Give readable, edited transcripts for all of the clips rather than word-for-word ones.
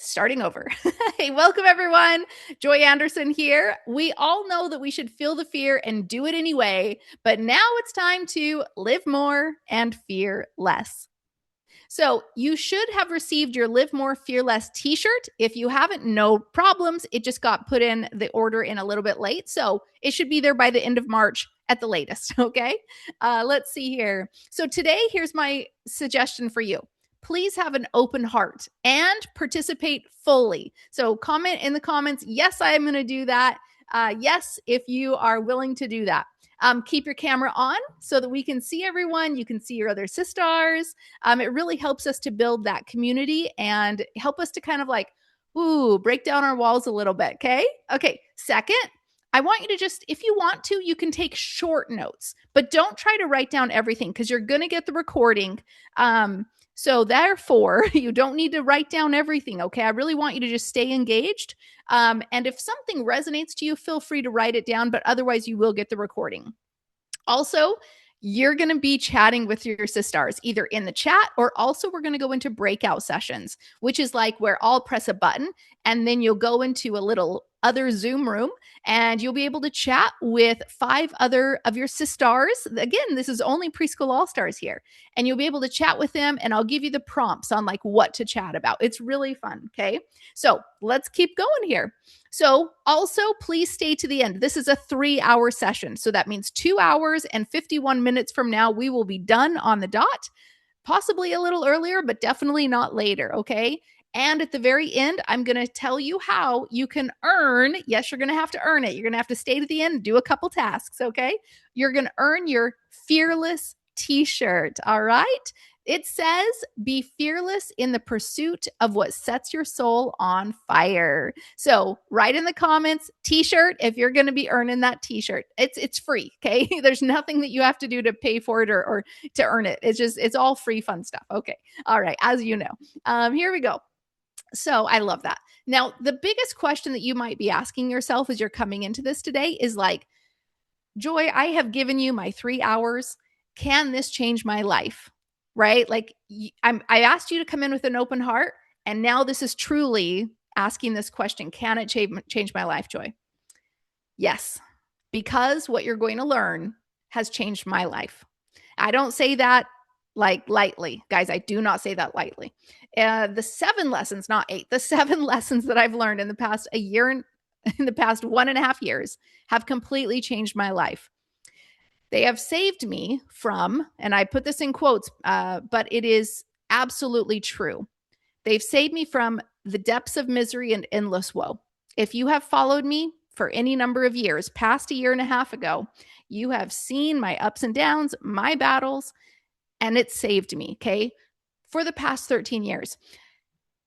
starting over. Hey, welcome everyone. Joy Anderson here. We all know that we should feel the fear and do it anyway, but now it's time to live more and fear less. So you should have received your Live More, Fear Less t-shirt. If you haven't, no problems. It just got put in the order in a little bit late. So it should be there by the end of March at the latest. Okay. Let's see here. So today, here's my suggestion for you. Please have an open heart and participate fully. So comment in the comments, yes, I am going to do that. Yes, if you are willing to do that. Keep your camera on so that we can see everyone. You can see your other sisters. It really helps us to build that community and help us to kind of like, break down our walls a little bit. Okay. Second, I want you to just, if you want to, you can take short notes, but don't try to write down everything because you're going to get the recording. So therefore, you don't need to write down everything, okay? I really want you to just stay engaged. And if something resonates to you, feel free to write it down, but otherwise you will get the recording. Also, you're going to be chatting with your sisters either in the chat or also we're going to go into breakout sessions, which is like where I'll press a button and then you'll go into a little other Zoom room and you'll be able to chat with 5 other of your sisters. Again, this is only Preschool All-Stars here. And you'll be able to chat with them and I'll give you the prompts on like what to chat about. It's really fun, okay? So let's keep going here. So also, please stay to the end. This is a 3-hour session. So that means 2 hours and 51 minutes from now, we will be done on the dot, possibly a little earlier, but definitely not later, okay? And at the very end, I'm going to tell you how you can earn. Yes, you're going to have to earn it. You're going to have to stay to the end, do a couple tasks, okay? You're going to earn your Fearless t-shirt, all right? It says, be fearless in the pursuit of what sets your soul on fire. So write in the comments, t-shirt, if you're going to be earning that t-shirt. It's free, okay? There's nothing that you have to do to pay for it or to earn it. It's all free fun stuff. Okay. All right. As you know, here we go. So I love that. Now, the biggest question that you might be asking yourself as you're coming into this today is like, Joy, I have given you my 3 hours. Can this change my life? Right? Like I asked you to come in with an open heart. And now this is truly asking this question. Can it change my life, Joy? Yes, because what you're going to learn has changed my life. I don't say that like lightly. Guys, I do not say that lightly. The 7 lessons, not 8, the 7 lessons that I've learned in the past in the past 1.5 years have completely changed my life. They have saved me from, and I put this in quotes, but it is absolutely true. They've saved me from the depths of misery and endless woe. If you have followed me for any number of years, past 1.5 years ago, you have seen my ups and downs, my battles, and it saved me, okay, for the past 13 years.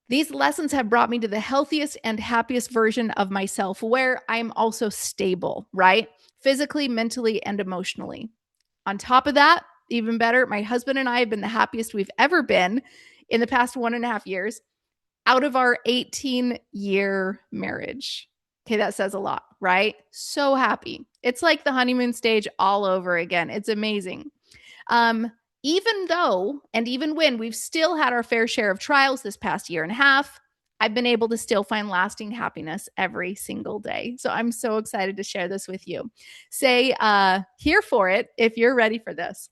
These lessons have brought me to the healthiest and happiest version of myself where I'm also stable, right? Physically, mentally, and emotionally. On top of that, even better, my husband and I have been the happiest we've ever been in the past 1.5 years out of our 18-year marriage. Okay, that says a lot, right? So happy. It's like the honeymoon stage all over again. It's amazing. Even though, and even when we've still had our fair share of trials this past 1.5 years, I've been able to still find lasting happiness every single day. So I'm so excited to share this with you. Say here for it if you're ready for this.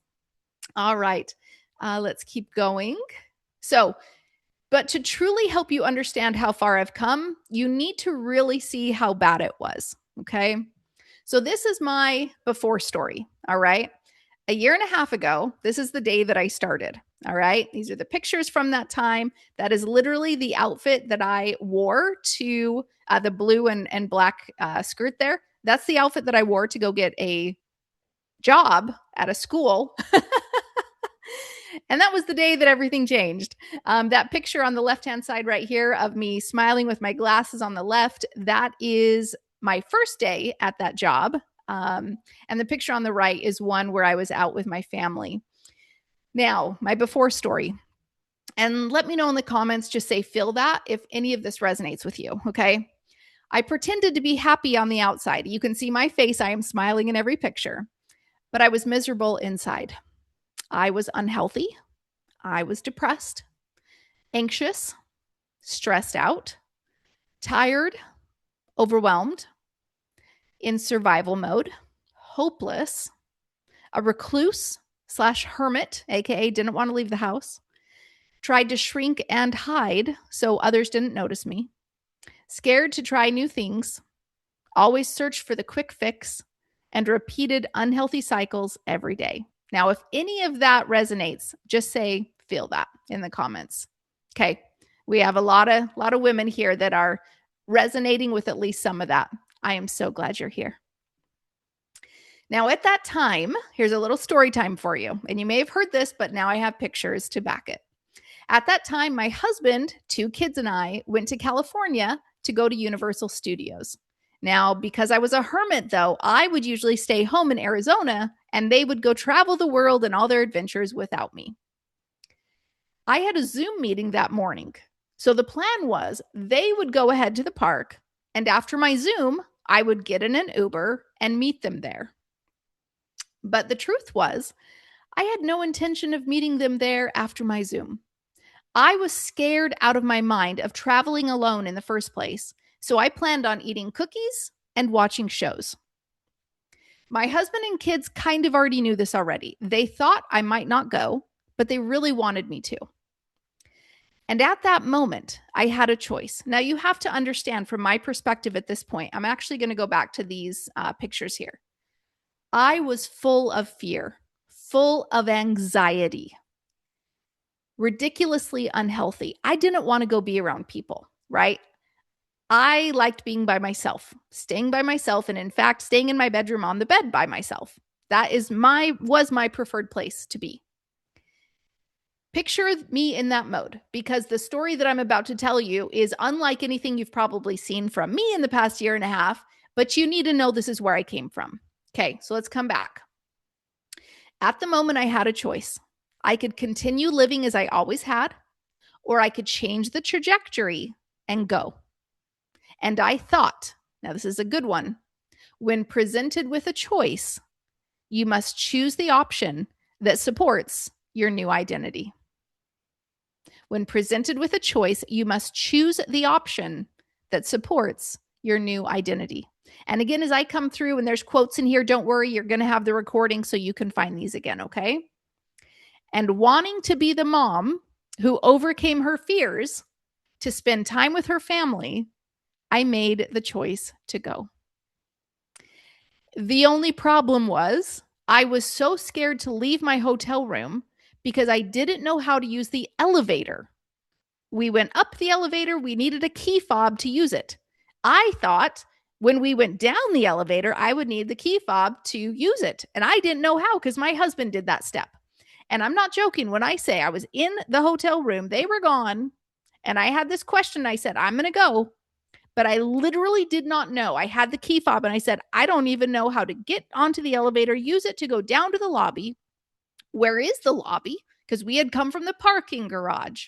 All right, let's keep going. So, but to truly help you understand how far I've come, you need to really see how bad it was, okay? So this is my before story, all right? 1.5 years ago, this is the day that I started. All right. These are the pictures from that time. That is literally the outfit that I wore to the blue and black skirt there. That's the outfit that I wore to go get a job at a school. And that was the day that everything changed. That picture on the left-hand side right here of me smiling with my glasses on the left, that is my first day at that job. And the picture on the right is one where I was out with my family. Now, my before story. And let me know in the comments, just say, feel that if any of this resonates with you, okay? I pretended to be happy on the outside. You can see my face. I am smiling in every picture, but I was miserable inside. I was unhealthy. I was depressed, anxious, stressed out, tired, overwhelmed, in survival mode, hopeless, a recluse/hermit, aka didn't want to leave the house, tried to shrink and hide so others didn't notice me, scared to try new things, always searched for the quick fix, and repeated unhealthy cycles every day. Now, if any of that resonates, just say, feel that in the comments. Okay. We have a lot of women here that are resonating with at least some of that. I am so glad you're here. Now, at that time, here's a little story time for you. And you may have heard this, but now I have pictures to back it. At that time, my husband, 2 kids, and I went to California to go to Universal Studios. Now, because I was a hermit, though, I would usually stay home in Arizona, and they would go travel the world and all their adventures without me. I had a Zoom meeting that morning. So the plan was they would go ahead to the park, and after my Zoom, I would get in an Uber and meet them there. But the truth was, I had no intention of meeting them there after my Zoom. I was scared out of my mind of traveling alone in the first place, so I planned on eating cookies and watching shows. My husband and kids kind of already knew this already. They thought I might not go, but they really wanted me to. And at that moment, I had a choice. Now, you have to understand from my perspective at this point, I'm actually going to go back to these pictures here. I was full of fear, full of anxiety, ridiculously unhealthy. I didn't want to go be around people, right? I liked being by myself, staying by myself, and in fact, staying in my bedroom on the bed by myself. That was my preferred place to be. Picture me in that mode, because the story that I'm about to tell you is unlike anything you've probably seen from me in the past year and a half, but you need to know this is where I came from. Okay, so let's come back. At the moment, I had a choice. I could continue living as I always had, or I could change the trajectory and go. And I thought, now this is a good one, when presented with a choice, you must choose the option that supports your new identity. When presented with a choice, you must choose the option that supports your new identity. And again, as I come through and there's quotes in here, don't worry, you're going to have the recording so you can find these again, okay? And wanting to be the mom who overcame her fears to spend time with her family, I made the choice to go. The only problem was I was so scared to leave my hotel room because I didn't know how to use the elevator. We went up the elevator. We needed a key fob to use it. I thought when we went down the elevator, I would need the key fob to use it. And I didn't know how because my husband did that step. And I'm not joking when I say I was in the hotel room, they were gone. And I had this question. I said, I'm going to go. But I literally did not know. I had the key fob and I said, I don't even know how to get onto the elevator, use it to go down to the lobby. Where is the lobby? Because we had come from the parking garage.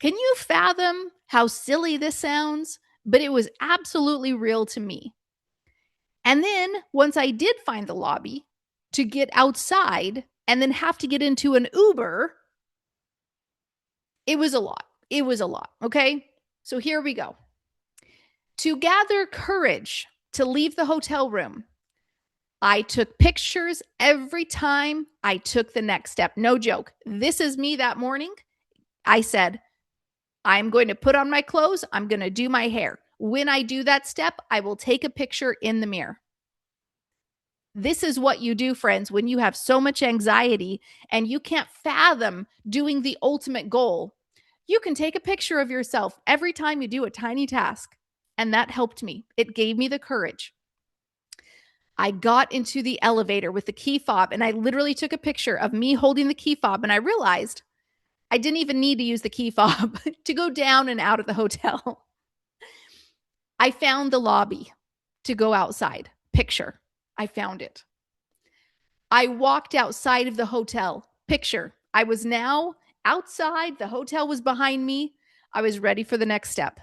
Can you fathom how silly this sounds? But it was absolutely real to me. And then once I did find the lobby to get outside and then have to get into an Uber, it was a lot. It was a lot. Okay. So here we go. To gather courage to leave the hotel room, I took pictures every time I took the next step. No joke. This is me that morning. I said, I'm going to put on my clothes. I'm going to do my hair. When I do that step, I will take a picture in the mirror. This is what you do, friends, when you have so much anxiety and you can't fathom doing the ultimate goal. You can take a picture of yourself every time you do a tiny task. And that helped me. It gave me the courage. I got into the elevator with the key fob and I literally took a picture of me holding the key fob and I realized I didn't even need to use the key fob to go down and out of the hotel. I found the lobby to go outside. Picture. I found it. I walked outside of the hotel. Picture. I was now outside. The hotel was behind me. I was ready for the next step.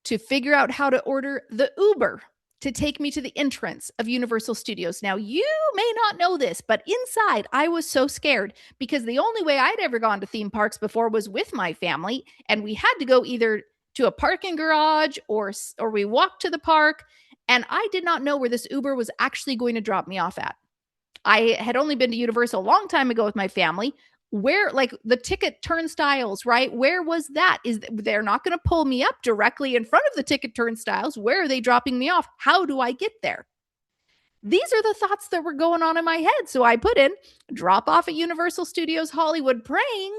To figure out how to order the Uber to take me to the entrance of Universal Studios. Now, you may not know this, but inside I was so scared because the only way I'd ever gone to theme parks before was with my family, and we had to go either to a parking garage or we walked to the park, and I did not know where this Uber was actually going to drop me off at. I had only been to Universal a long time ago with my family. Where, like, the ticket turnstiles, right? Where was that? They're not going to pull me up directly in front of the ticket turnstiles. Where are they dropping me off? How do I get there? These are the thoughts that were going on in my head. So I put in drop off at Universal Studios Hollywood, praying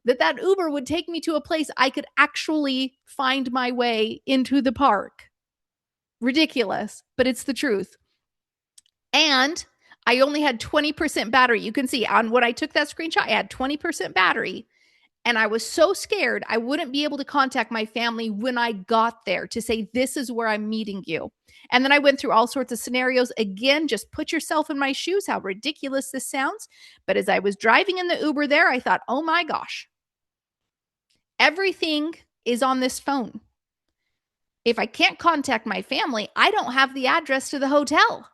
that Uber would take me to a place I could actually find my way into the park. Ridiculous, but it's the truth. And I only had 20% battery. You can see on when I took that screenshot, I had 20% battery. And I was so scared I wouldn't be able to contact my family when I got there to say, this is where I'm meeting you. And then I went through all sorts of scenarios. Again, just put yourself in my shoes, how ridiculous this sounds. But as I was driving in the Uber there, I thought, oh my gosh, everything is on this phone. If I can't contact my family, I don't have the address to the hotel.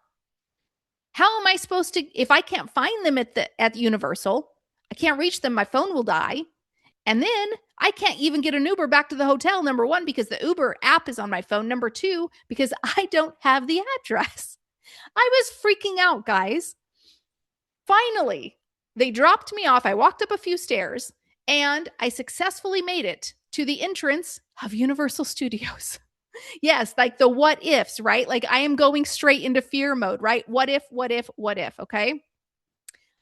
How am I supposed to, if I can't find them at Universal, I can't reach them, my phone will die. And then I can't even get an Uber back to the hotel, number one, because the Uber app is on my phone. Number two, because I don't have the address. I was freaking out, guys. Finally, they dropped me off. I walked up a few stairs and I successfully made it to the entrance of Universal Studios. Yes, like the what ifs, right? Like I am going straight into fear mode, right? What if, okay?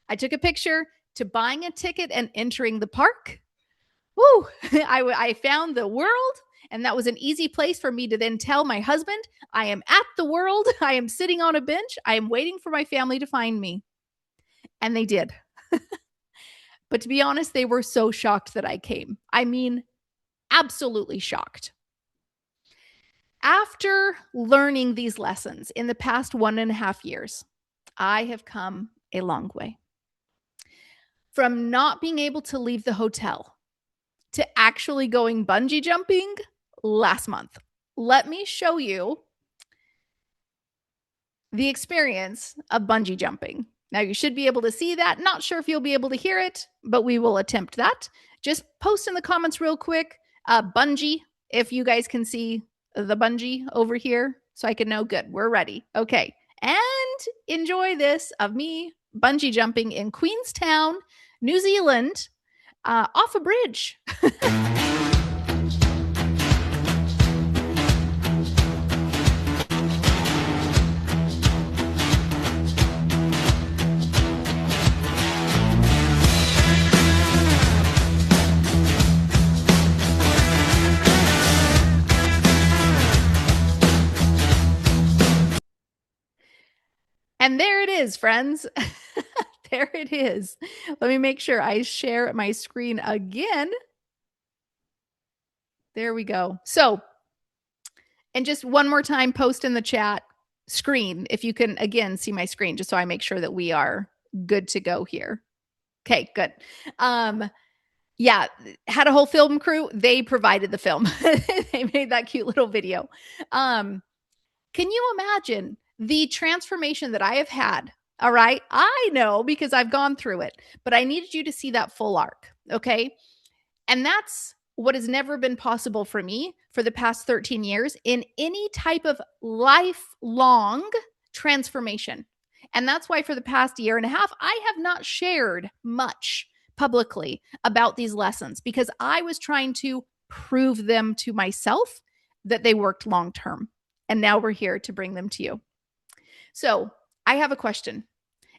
I took a picture to buying a ticket and entering the park. Woo! I found the world, and that was an easy place for me to then tell my husband, I am at the world. I am sitting on a bench. I am waiting for my family to find me. And they did. But to be honest, they were so shocked that I came. I mean, absolutely shocked. After learning these lessons in the past 1.5 years, I have come a long way. From not being able to leave the hotel to actually going bungee jumping last month. Let me show you the experience of bungee jumping. Now, you should be able to see that. Not sure if you'll be able to hear it, but we will attempt that. Just post in the comments real quick, bungee, if you guys can see the bungee over here, so I can know. Good, we're ready. Okay, and enjoy this of me bungee jumping in Queenstown, New Zealand, off a bridge. And there it is, friends. There it is. Let me make sure I share my screen again. There we go. So, and just one more time, post in the chat screen if you can, again, see my screen, just so I make sure that we are good to go here. Okay, good. Yeah, had a whole film crew. They provided the film. They made that cute little video. Can you imagine the transformation that I have had? All right. I know because I've gone through it, but I needed you to see that full arc. Okay. And that's what has never been possible for me for the past 13 years in any type of lifelong transformation. And that's why for the past 1.5 years, I have not shared much publicly about these lessons because I was trying to prove them to myself that they worked long term. And now we're here to bring them to you. So I have a question.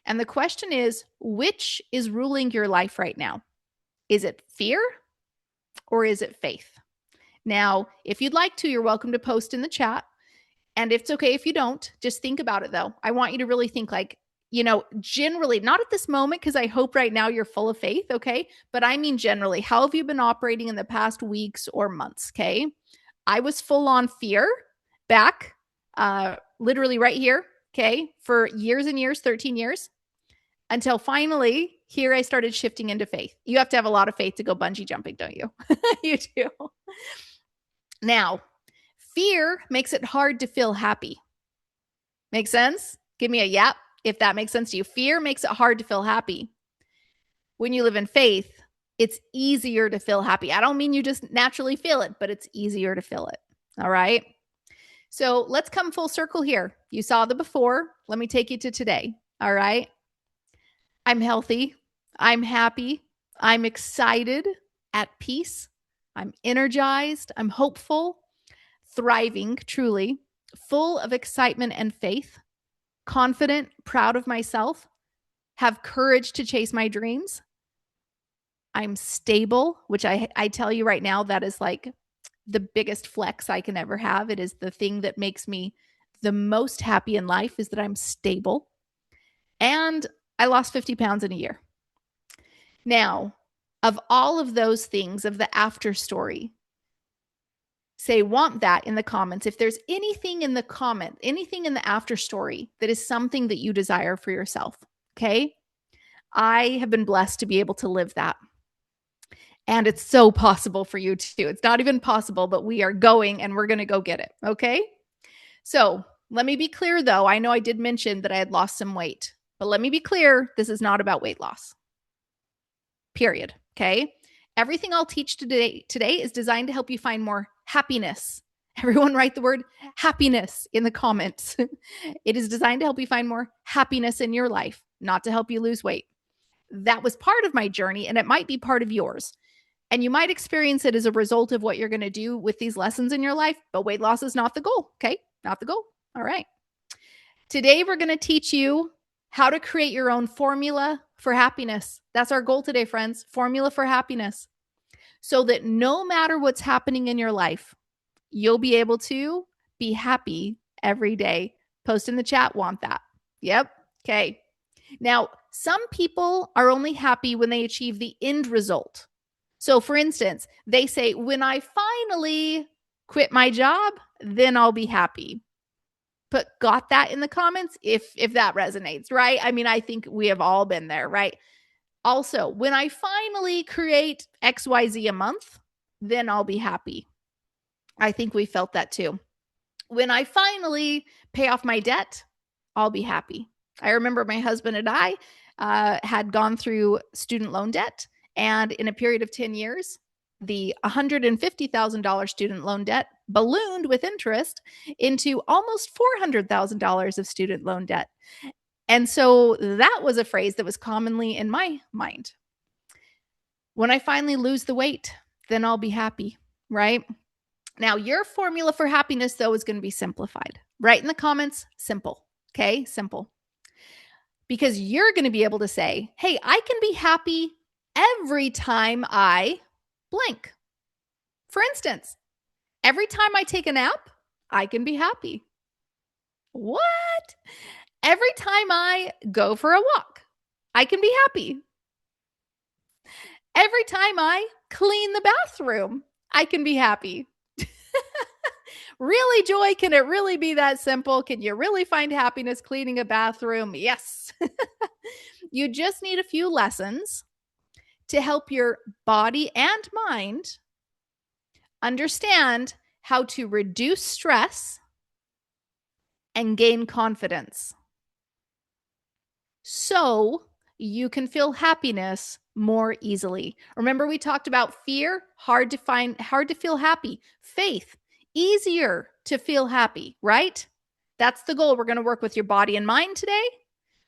And the question is, which is ruling your life right now? Is it fear or is it faith? Now, if you'd like to, you're welcome to post in the chat. And it's okay if you don't. Just think about it, though. I want you to really think like, generally, not at this moment, because I hope right now you're full of faith, okay? But I mean generally, how have you been operating in the past weeks or months, okay? I was full on fear back, literally right here, okay, for years and years, 13 years, until finally here I started shifting into faith. You have to have a lot of faith to go bungee jumping, don't you? You do. Now, fear makes it hard to feel happy. Make sense? Give me a yep if that makes sense to you. Fear makes it hard to feel happy. When you live in faith, it's easier to feel happy. I don't mean you just naturally feel it, but it's easier to feel it. All right. So let's come full circle here. You saw the before. Let me take you to today. All right. I'm healthy. I'm happy. I'm excited, at peace. I'm energized. I'm hopeful, thriving, truly, full of excitement and faith, confident, proud of myself, have courage to chase my dreams. I'm stable, which I tell you right now, that is like the biggest flex I can ever have. It is the thing that makes me the most happy in life, is that I'm stable. And I lost 50 pounds in a year. Now, of all of those things, of the after story, say want that in the comments. If there's anything in the comment, anything in the after story that is something that you desire for yourself, okay? I have been blessed to be able to live that. And it's so possible for you too. It's not even possible, but we are going and we're going to go get it, okay? So let me be clear though. I know I did mention that I had lost some weight, but let me be clear. This is not about weight loss. Period. Okay. Everything I'll teach today is designed to help you find more happiness. Everyone write the word happiness in the comments. It is designed to help you find more happiness in your life, not to help you lose weight. That was part of my journey, and it might be part of yours. And you might experience it as a result of what you're going to do with these lessons in your life, but weight loss is not the goal. Okay. Not the goal. All right. Today, we're going to teach you how to create your own formula for happiness. That's our goal today, friends. Formula for happiness. So that no matter what's happening in your life, you'll be able to be happy every day. Post in the chat, want that. Yep. Okay. Now, some people are only happy when they achieve the end result. So for instance, they say, when I finally quit my job, then I'll be happy. But got that in the comments if that resonates, right? I mean, I think we have all been there, right? Also, when I finally create XYZ a month, then I'll be happy. I think we felt that too. When I finally pay off my debt, I'll be happy. I remember my husband and I had gone through student loan debt, and in a period of 10 years, the $150,000 student loan debt ballooned with interest into almost $400,000 of student loan debt. And so that was a phrase that was commonly in my mind. When I finally lose the weight, then I'll be happy, right? Now, your formula for happiness, though, is going to be simplified. Write in the comments, simple. Okay, simple. Because you're going to be able to say, hey, I can be happy every time I blank. For instance, every time I take a nap, I can be happy. What? Every time I go for a walk, I can be happy. Every time I clean the bathroom, I can be happy. Really, Joy? Can it really be that simple? Can you really find happiness cleaning a bathroom? Yes. You just need a few lessons to help your body and mind understand how to reduce stress and gain confidence, so you can feel happiness more easily. Remember, we talked about fear, hard to feel happy. Faith, easier to feel happy, right? That's the goal. We're going to work with your body and mind today.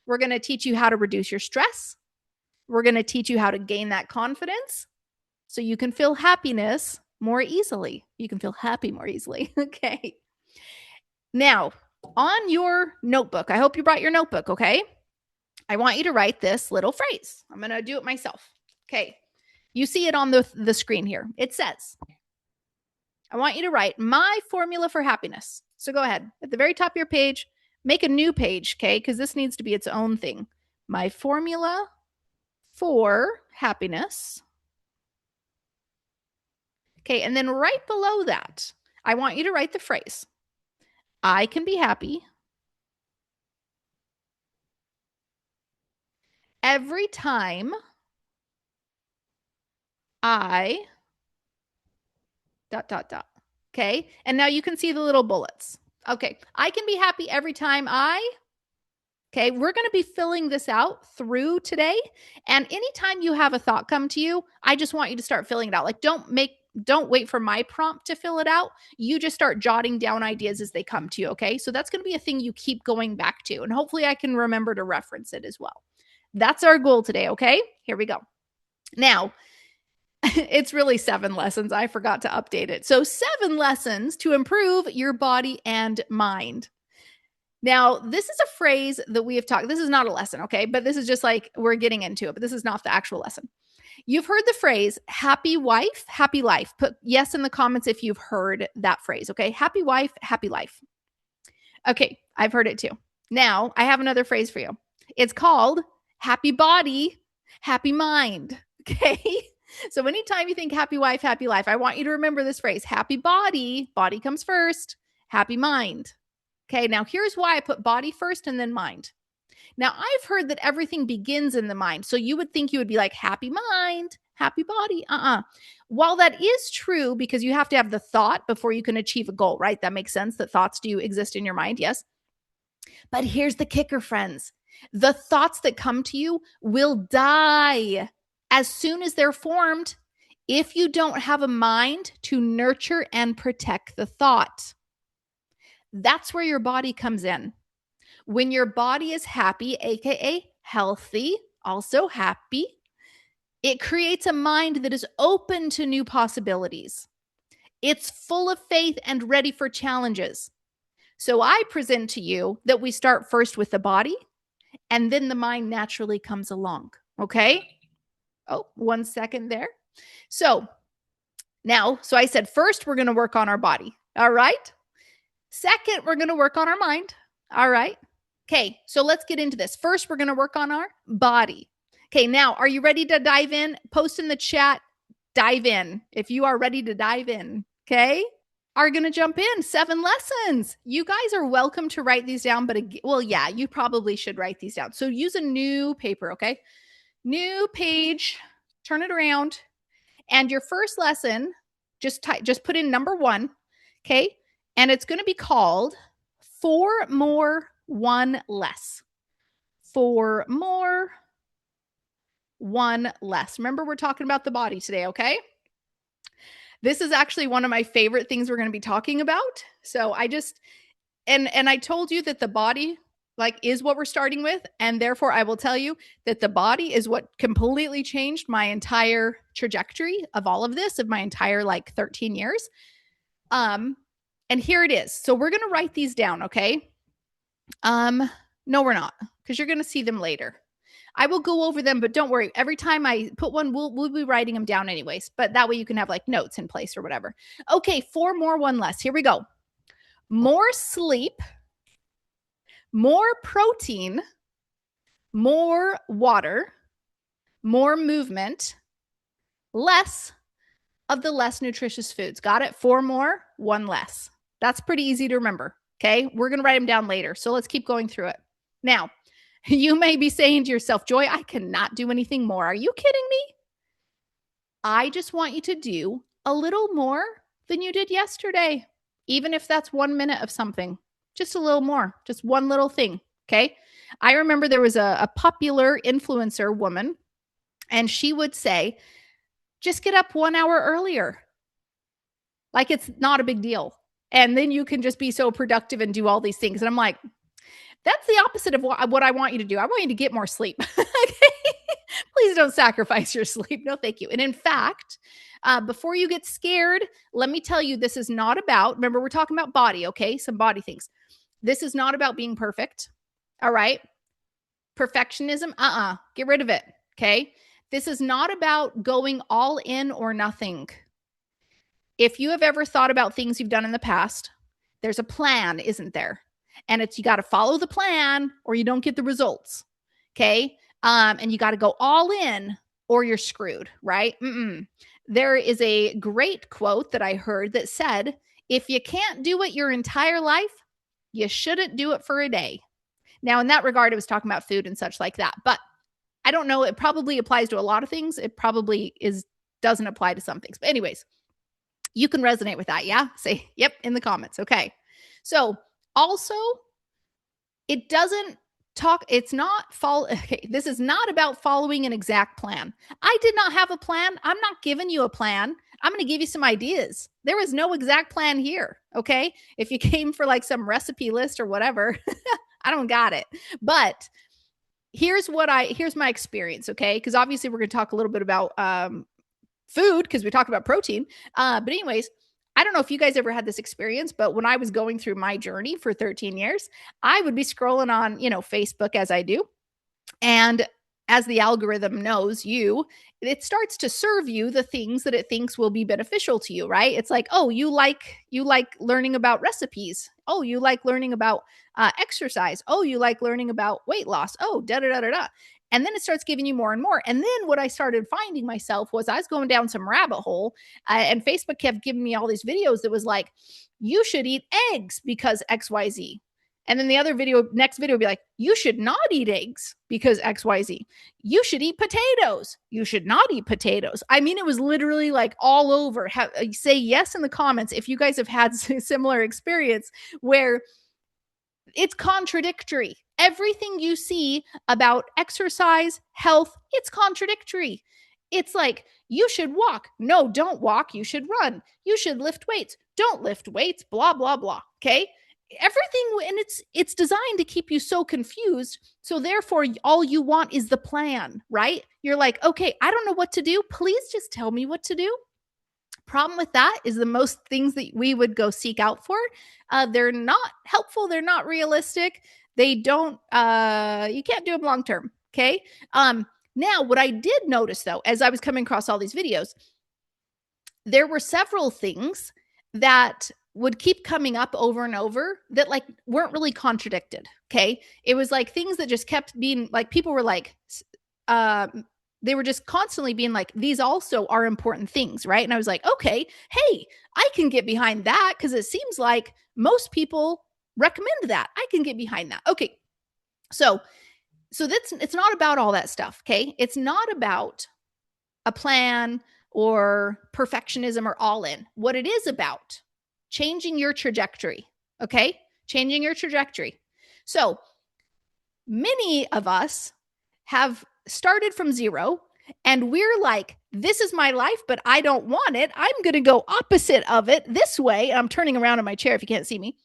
We're going to teach you how to reduce your stress. We're going to teach you how to gain that confidence so you can feel happiness more easily. You can feel happy more easily. Okay. Now, on your notebook, I hope you brought your notebook, okay? I want you to write this little phrase. I'm going to do it myself. Okay. You see it on the screen here. It says, I want you to write my formula for happiness. So go ahead. At the very top of your page, make a new page, okay? Because this needs to be its own thing. My formula for happiness. Okay. And then right below that, I want you to write the phrase, I can be happy every time I ... Okay. And now you can see the little bullets. Okay. I can be happy every time Okay, we're going to be filling this out through today. And anytime you have a thought come to you, I just want you to start filling it out. Like don't wait for my prompt to fill it out. You just start jotting down ideas as they come to you, okay? So that's going to be a thing you keep going back to, and hopefully I can remember to reference it as well. That's our goal today, okay? Here we go. Now, it's really 7 lessons. I forgot to update it. So 7 lessons to improve your body and mind. Now, this is a phrase that we have talked. This is not a lesson, okay? But this is just like we're getting into it, but this is not the actual lesson. You've heard the phrase happy wife, happy life. Put yes in the comments if you've heard that phrase, okay? Happy wife, happy life. Okay, I've heard it too. Now, I have another phrase for you. It's called happy body, happy mind, okay? So anytime you think happy wife, happy life, I want you to remember this phrase. Happy body, body comes first, happy mind. Okay, now here's why I put body first and then mind. Now, I've heard that everything begins in the mind. So you would think you would be like happy mind, happy body. While that is true, because you have to have the thought before you can achieve a goal, right? That makes sense that thoughts do exist in your mind. Yes. But here's the kicker, friends. The thoughts that come to you will die as soon as they're formed if you don't have a mind to nurture and protect the thought. That's where your body comes in. When your body is happy, aka healthy, also happy, it creates a mind that is open to new possibilities. It's full of faith and ready for challenges. So I present to you that we start first with the body and then the mind naturally comes along. Okay? Oh, 1 second there. So I said first we're going to work on our body. All right? Second, we're going to work on our mind. All right? Okay, so let's get into this. First, we're going to work on our body. Okay, now, are you ready to dive in? Post in the chat, dive in. If you are ready to dive in, okay? Are going to jump in. 7 lessons. You guys are welcome to write these down, but well, yeah, you probably should write these down. So use a new paper, okay? New page, turn it around. And your first lesson, just put in number 1, okay? And it's going to be called 4 More, 1 Less. 4 more, 1 less. Remember, we're talking about the body today, okay? This is actually one of my favorite things we're going to be talking about. So I just, and I told you that the body is what we're starting with. And therefore I will tell you that the body is what completely changed my entire trajectory of all of this, of my entire 13 years. And here it is. So we're going to write these down, okay? No, we're not, because you're going to see them later. I will go over them, but don't worry. Every time I put one, we'll be writing them down anyways. But that way you can have notes in place or whatever. Okay, 4 more, 1 less. Here we go. More sleep, more protein, more water, more movement, less of the less nutritious foods. Got it? 4 more, 1 less. That's pretty easy to remember. Okay, we're going to write them down later. So let's keep going through it. Now, you may be saying to yourself, Joy, I cannot do anything more. Are you kidding me? I just want you to do a little more than you did yesterday, even if that's 1 minute of something, just a little more, just one little thing. Okay. I remember there was a popular influencer woman, and she would say, just get up 1 hour earlier. Like it's not a big deal. And then you can just be so productive and do all these things. And I'm like, that's the opposite of what I want you to do. I want you to get more sleep. Okay? Please don't sacrifice your sleep. No, thank you. And in fact, before you get scared, let me tell you, this is not about, remember, we're talking about body, okay? Some body things. This is not about being perfect. All right? Perfectionism, get rid of it. Okay? This is not about going all in or nothing. If you have ever thought about things you've done in the past, there's a plan, isn't there? And it's, you got to follow the plan or you don't get the results. Okay. And you got to go all in or you're screwed, right? There is a great quote that I heard that said, if you can't do it your entire life, you shouldn't do it for a day. Now, in that regard, it was talking about food and such like that, but I don't know. It probably applies to a lot of things. It probably doesn't apply to some things, but anyways, you can resonate with that. Yeah. Say, yep, in the comments. Okay. So Also, it doesn't talk, it's not follow. Okay, this is not about following an exact plan. I did not have a plan. I'm not giving you a plan. I'm going to give you some ideas. There was no exact plan here. Okay. If you came for like some recipe list or whatever, I don't got it. But here's my experience. Okay. Because obviously we're going to talk a little bit about food because we talk about protein. But anyways, I don't know if you guys ever had this experience, but when I was going through my journey for 13 years, I would be scrolling on, Facebook as I do. And as the algorithm knows you, it starts to serve you the things that it thinks will be beneficial to you, right? It's like, oh, you like learning about recipes. Oh, you like learning about exercise. Oh, you like learning about weight loss. Oh, da da da da da. And then it starts giving you more and more. And then what I started finding myself was I was going down some rabbit hole, and Facebook kept giving me all these videos that was like, you should eat eggs because XYZ. And then the next video would be like, you should not eat eggs because XYZ. You should eat potatoes. You should not eat potatoes. I mean, it was literally like all over. Say yes in the comments if you guys have had a similar experience where it's contradictory. Everything you see about exercise, health, it's contradictory. It's like, you should walk. No, don't walk. You should run. You should lift weights. Don't lift weights, blah, blah, blah. Okay. Everything, and it's designed to keep you so confused. So therefore, all you want is the plan, right? You're like, okay, I don't know what to do. Please just tell me what to do. Problem with that is the most things that we would go seek out for, they're not helpful. They're not realistic. They don't, you can't do them long term. Okay. Now, what I did notice though, as I was coming across all these videos, there were several things that would keep coming up over and over that like weren't really contradicted. Okay. It was like things that just kept being like, people were like, they were just constantly being like, these also are important things. Right. And I was like, okay, hey, I can get behind that because it seems like most people recommend that. I can get behind that. Okay. So it's not about all that stuff. Okay. It's not about a plan or perfectionism or all in. What it is about, changing your trajectory. Okay. Changing your trajectory. So many of us have started from zero and we're like, this is my life, but I don't want it. I'm going to go opposite of it this way. I'm turning around in my chair if you can't see me.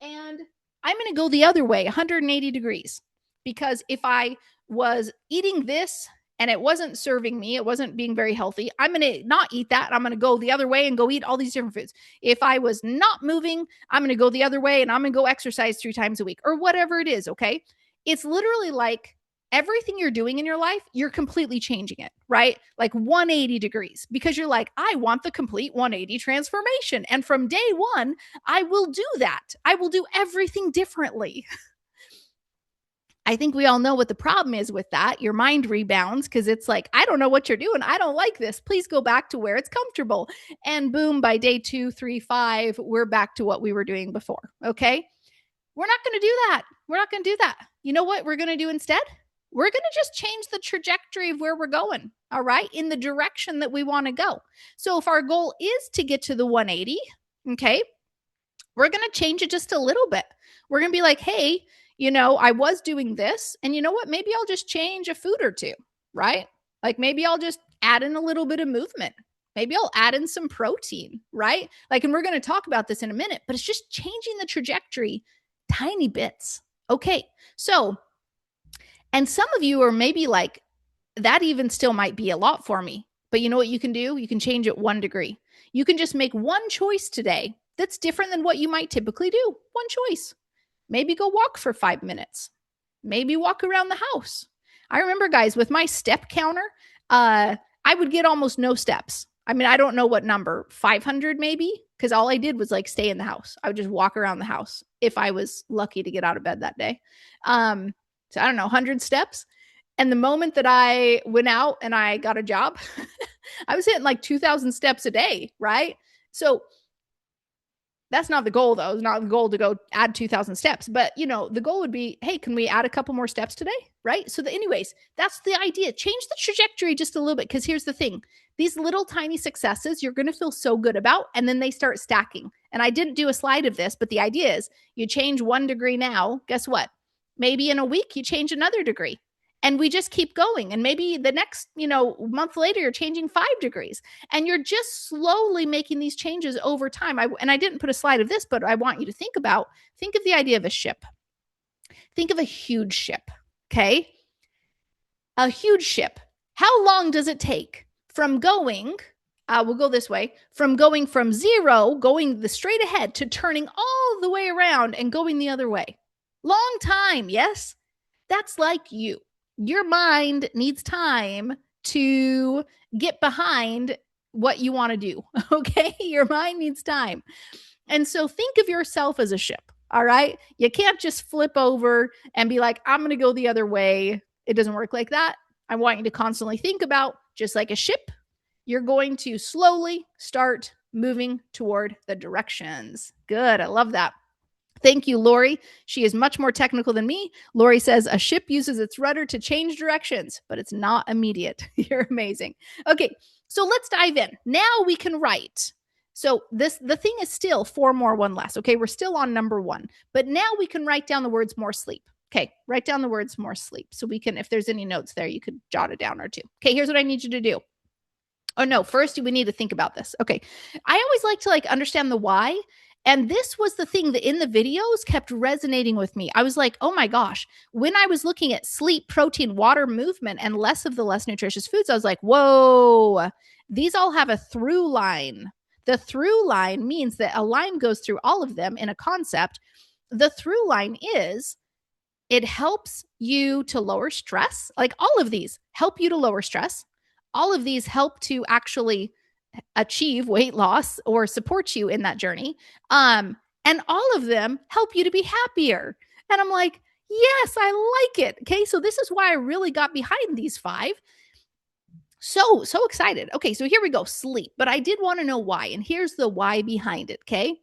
And I'm going to go the other way, 180 degrees. Because if I was eating this and it wasn't serving me, it wasn't being very healthy, I'm going to not eat that. I'm going to go the other way and go eat all these different foods. If I was not moving, I'm going to go the other way and I'm going to go exercise 3 times a week or whatever it is. Okay. It's literally like everything you're doing in your life, you're completely changing it, right? Like 180 degrees, because you're like, I want the complete 180 transformation. And from day one, I will do that. I will do everything differently. I think we all know what the problem is with that. Your mind rebounds because it's like, I don't know what you're doing. I don't like this. Please go back to where it's comfortable. And boom, by day 2, 3, 5, we're back to what we were doing before. Okay. We're not going to do that. We're not going to do that. You know what we're going to do instead? We're going to just change the trajectory of where we're going. All right. In the direction that we want to go. So if our goal is to get to the 180, okay, we're going to change it just a little bit. We're going to be like, hey, I was doing this, and you know what? Maybe I'll just change a food or two, right? Like maybe I'll just add in a little bit of movement. Maybe I'll add in some protein, right? Like, and we're going to talk about this in a minute, but it's just changing the trajectory tiny bits. Okay. So, and some of you are maybe like, that even still might be a lot for me, but you know what you can do? You can change it 1 degree. You can just make one choice today that's different than what you might typically do. One choice. Maybe go walk for 5 minutes. Maybe walk around the house. I remember, guys, with my step counter, I would get almost no steps. I mean, I don't know what number, 500 maybe, because all I did was like stay in the house. I would just walk around the house if I was lucky to get out of bed that day. So I don't know, 100 steps. And the moment that I went out and I got a job, I was hitting like 2,000 steps a day, right? So that's not the goal, though. It's not the goal to go add 2,000 steps. But, the goal would be, hey, can we add a couple more steps today? Right? So anyways, that's the idea. Change the trajectory just a little bit. Because here's the thing. These little tiny successes you're going to feel so good about. And then they start stacking. And I didn't do a slide of this, but the idea is you change 1 degree now. Guess what? Maybe in a week, you change another degree. And we just keep going. And maybe the next, month later, you're changing 5 degrees. And you're just slowly making these changes over time. And I didn't put a slide of this, but I want you to think of the idea of a ship. Think of a huge ship, okay? A huge ship. How long does it take from going, we'll go this way, from going from zero, going the straight ahead, to turning all the way around and going the other way? Long time, yes? That's like you. Your mind needs time to get behind what you want to do, okay? Your mind needs time. And so think of yourself as a ship, all right? You can't just flip over and be like, I'm going to go the other way. It doesn't work like that. I want you to constantly think about, just like a ship, you're going to slowly start moving toward the directions. Good. I love that. Thank you, Lori. She is much more technical than me. Lori says a ship uses its rudder to change directions, but it's not immediate. You're amazing. Okay, so let's dive in. Now we can write. So the thing is still 4 more, 1 less. Okay, we're still on number 1, but now we can write down the words more sleep. Okay, write down the words more sleep. So we can, if there's any notes there, you could jot it down or two. Okay, here's what I need you to do. Oh no, first we need to think about this. Okay, I always like to understand the why. And this was the thing that in the videos kept resonating with me. I was like, oh my gosh, when I was looking at sleep, protein, water, movement, and less of the less nutritious foods, I was like, whoa, these all have a through line. The through line means that a line goes through all of them in a concept. The through line is it helps you to lower stress. Like all of these help you to lower stress. All of these help to actually achieve weight loss or support you in that journey. And all of them help you to be happier. And I'm like, yes, I like it. Okay. So this is why I really got behind these 5. So excited. Okay. So here we go. Sleep. But I did want to know why. And here's the why behind it. Okay.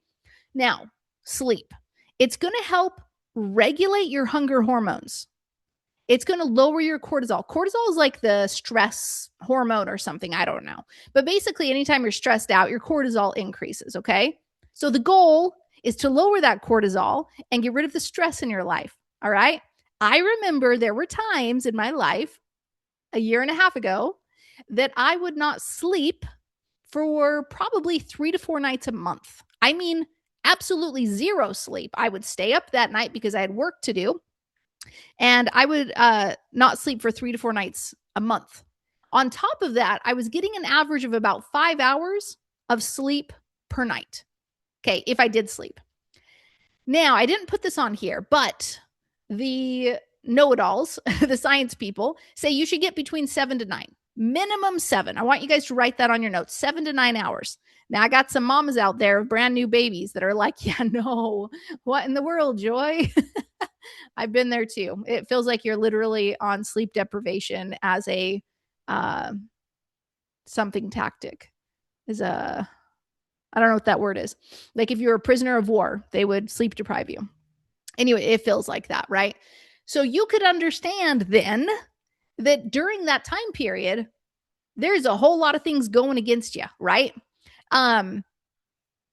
Now, sleep. It's going to help regulate your hunger hormones. It's going to lower your cortisol. Cortisol is like the stress hormone or something. I don't know. But basically, anytime you're stressed out, your cortisol increases, okay? So the goal is to lower that cortisol and get rid of the stress in your life, all right? I remember there were times in my life, a year and a half ago, that I would not sleep for probably 3 to 4 nights a month. I mean, absolutely zero sleep. I would stay up that night because I had work to do. And I would not sleep for 3 to 4 nights a month. On top of that, I was getting an average of about 5 hours of sleep per night. Okay, if I did sleep. Now, I didn't put this on here, but the know-it-alls, the science people, say you should get between 7 to 9. Minimum 7. I want you guys to write that on your notes. 7 to 9 hours. Now, I got some moms out there of brand new babies that are like, yeah, no, what in the world, Joy? I've been there too. It feels like you're literally on sleep deprivation as a something tactic. I don't know what that word is. Like if you're a prisoner of war, they would sleep deprive you. Anyway, it feels like that, right? So you could understand then that during that time period, there's a whole lot of things going against you, right?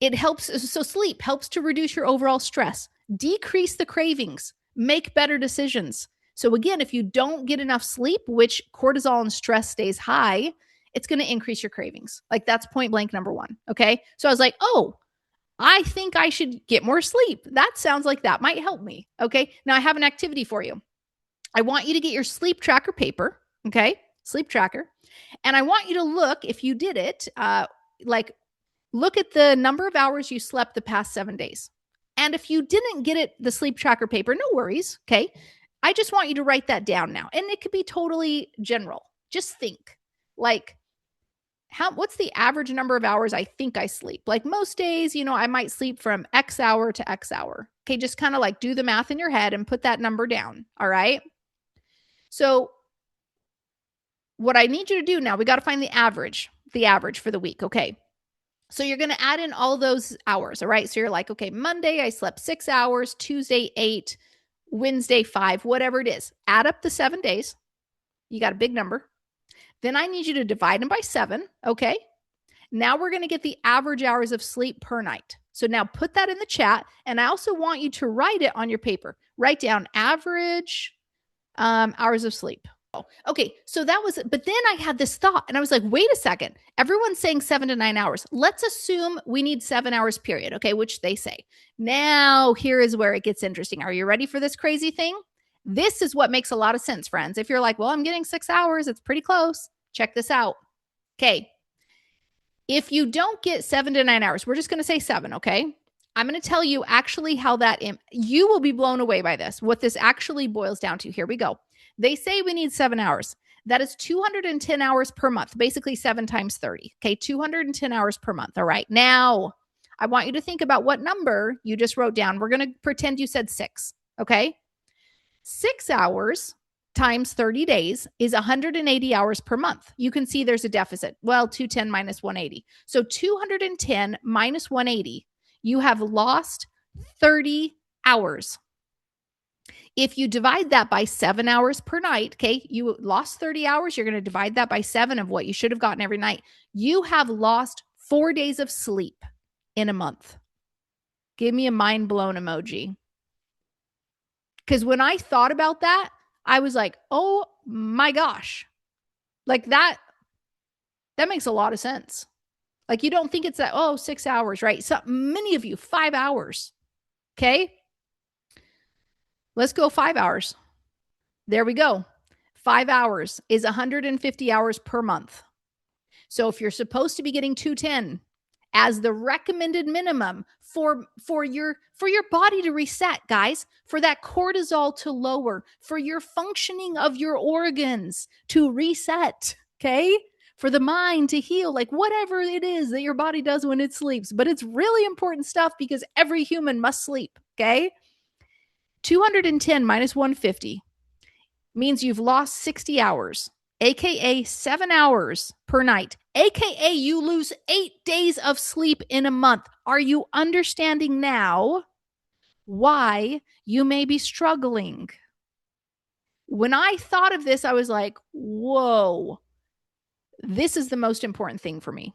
It helps. So sleep helps to reduce your overall stress, decrease the cravings, make better decisions. So again, if you don't get enough sleep, which cortisol and stress stays high, it's going to increase your cravings. Like that's point blank number 1. Okay. So I was like, oh, I think I should get more sleep. That sounds like that might help me. Okay. Now I have an activity for you. I want you to get your sleep tracker paper. Okay. Sleep tracker. And I want you to look, if you did it, look at the number of hours you slept the past 7 days. And if you didn't get it, the sleep tracker paper, no worries. Okay. I just want you to write that down now. And it could be totally general. Just think like, what's the average number of hours I think I sleep? Like most days, I might sleep from X hour to X hour. Okay. Just kind of like do the math in your head and put that number down. All right. So what I need you to do now, we got to find the average for the week. Okay. So you're going to add in all those hours. All right. So you're like, okay, Monday, I slept 6 hours, Tuesday, 8, Wednesday, 5, whatever it is. Add up the 7 days. You got a big number. Then I need you to divide them by 7. Okay. Now we're going to get the average hours of sleep per night. So now put that in the chat. And I also want you to write it on your paper. Write down average hours of sleep. Okay, so that was, but then I had this thought and I was like, wait a second. Everyone's saying 7 to 9 hours. Let's assume we need 7 hours period, okay, which they say. Now, here is where it gets interesting. Are you ready for this crazy thing? This is what makes a lot of sense, friends. If you're like, well, I'm getting 6 hours, it's pretty close. Check this out. Okay. If you don't get 7 to 9 hours, we're just going to say 7, okay? I'm going to tell you actually how that, you will be blown away by this, what this actually boils down to. Here we go. They say we need 7 hours. That is 210 hours per month, basically 7 times 30. Okay, 210 hours per month. All right. Now, I want you to think about what number you just wrote down. We're going to pretend you said 6. Okay. 6 hours times 30 days is 180 hours per month. You can see there's a deficit. Well, 210 minus 180. So 210 minus 180, you have lost 30 hours. If you divide that by 7 hours per night, okay, you lost 30 hours, you're going to divide that by 7 of what you should have gotten every night. You have lost 4 days of sleep in a month. Give me a mind blown emoji. Because when I thought about that, I was like, oh my gosh. Like that makes a lot of sense. Like you don't think it's that, 6 hours, right? So many of you, 5 hours. Okay. Let's go 5 hours. There we go. 5 hours is 150 hours per month. So if you're supposed to be getting 210 as the recommended minimum for your body to reset, guys, for that cortisol to lower, for your functioning of your organs to reset, okay? For the mind to heal, like whatever it is that your body does when it sleeps. But it's really important stuff because every human must sleep, okay? 210 minus 150 means you've lost 60 hours, aka 7 hours per night, aka you lose 8 days of sleep in a month. Are you understanding now why you may be struggling? When I thought of this, I was like, whoa, this is the most important thing for me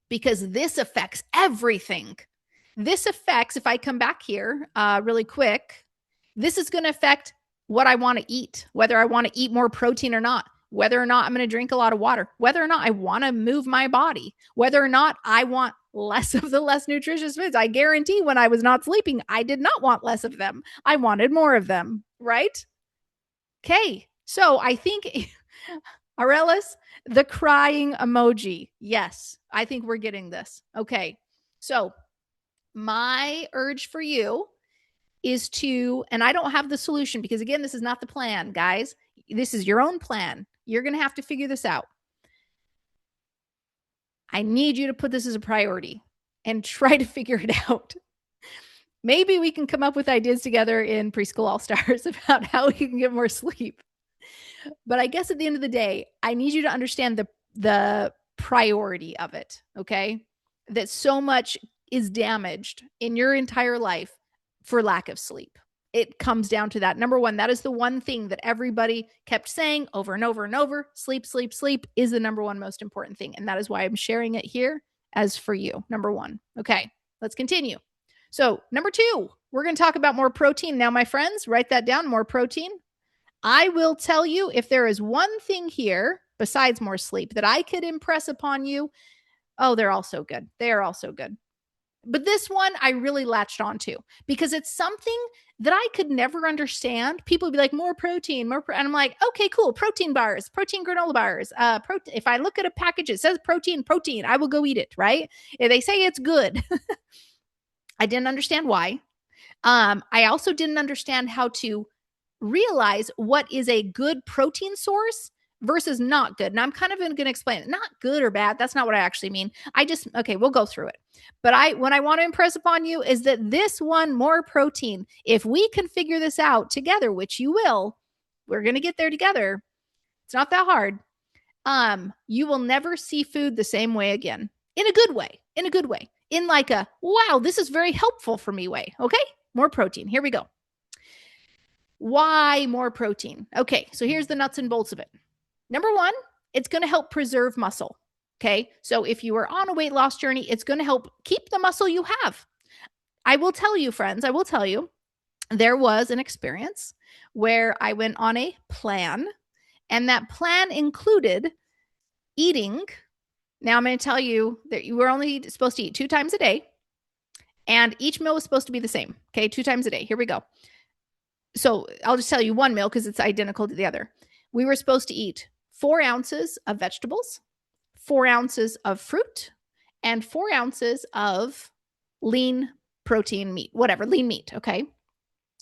because this affects everything. This affects, if I come back here really quick, this is going to affect what I want to eat, whether I want to eat more protein or not, whether or not I'm going to drink a lot of water, whether or not I want to move my body, whether or not I want less of the less nutritious foods. I guarantee when I was not sleeping, I did not want less of them. I wanted more of them, right? Okay. So I think, Aurelis, the crying emoji. Yes, I think we're getting this. Okay. So my urge for you is to, and I don't have the solution because again, this is not the plan, guys. This is your own plan. You're going to have to figure this out. I need you to put this as a priority and try to figure it out. Maybe we can come up with ideas together in Preschool All-Stars about how we can get more sleep. But I guess at the end of the day, I need you to understand the priority of it, okay? That so much is damaged in your entire life for lack of sleep. It comes down to that. Number one, that is the one thing that everybody kept saying over and over and over. Sleep, sleep, sleep is the number one most important thing. And that is why I'm sharing it here as for you. Number one. Okay, let's continue. So number two, we're going to talk about more protein. Now, my friends, write that down, more protein. I will tell you if there is one thing here besides more sleep that I could impress upon you. Oh, they're all so good. They are all so good. But this one I really latched onto because it's something that I could never understand. People would be like, more protein, and I'm like, okay, cool. Protein bars, protein granola bars. If I look at a package, it says protein, I will go eat it, right? If they say it's good. I didn't understand why. I also didn't understand how to realize what is a good protein source versus not good. And I'm kind of going to explain it. Not good or bad. That's not what I actually mean. Okay, we'll go through it. But what I want to impress upon you is that this one, more protein, if we can figure this out together, which you will, we're going to get there together. It's not that hard. You will never see food the same way again. In a good way. In like a, wow, this is very helpful for me way. Okay. More protein. Here we go. Why more protein? Okay. So here's the nuts and bolts of it. Number one, it's going to help preserve muscle. Okay. So if you are on a weight loss journey, it's going to help keep the muscle you have. I will tell you, friends, I will tell you, there was an experience where I went on a plan, and that plan included eating. Now I'm going to tell you that you were only supposed to eat 2 times a day, and each meal was supposed to be the same. Okay, 2 times a day. Here we go. So I'll just tell you one meal because it's identical to the other. We were supposed to eat 4 ounces of vegetables, 4 ounces of fruit, and 4 ounces of lean protein meat, whatever, lean meat. Okay.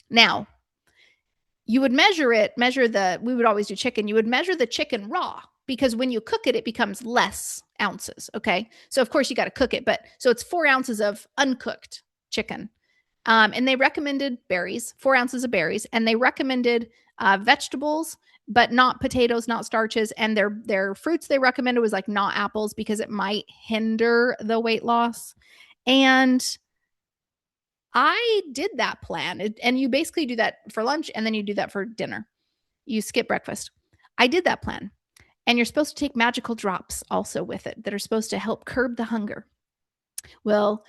Now, you would we would always do chicken. You would measure the chicken raw because when you cook it, it becomes less ounces. Okay. So, of course, you got to cook it. But so it's 4 ounces of uncooked chicken. And they recommended berries, 4 ounces of berries. And they recommended vegetables, but not potatoes, not starches. And their fruits they recommended was like not apples because it might hinder the weight loss. And I did that plan. And you basically do that for lunch and then you do that for dinner. You skip breakfast. I did that plan. And you're supposed to take magical drops also with it that are supposed to help curb the hunger. Well,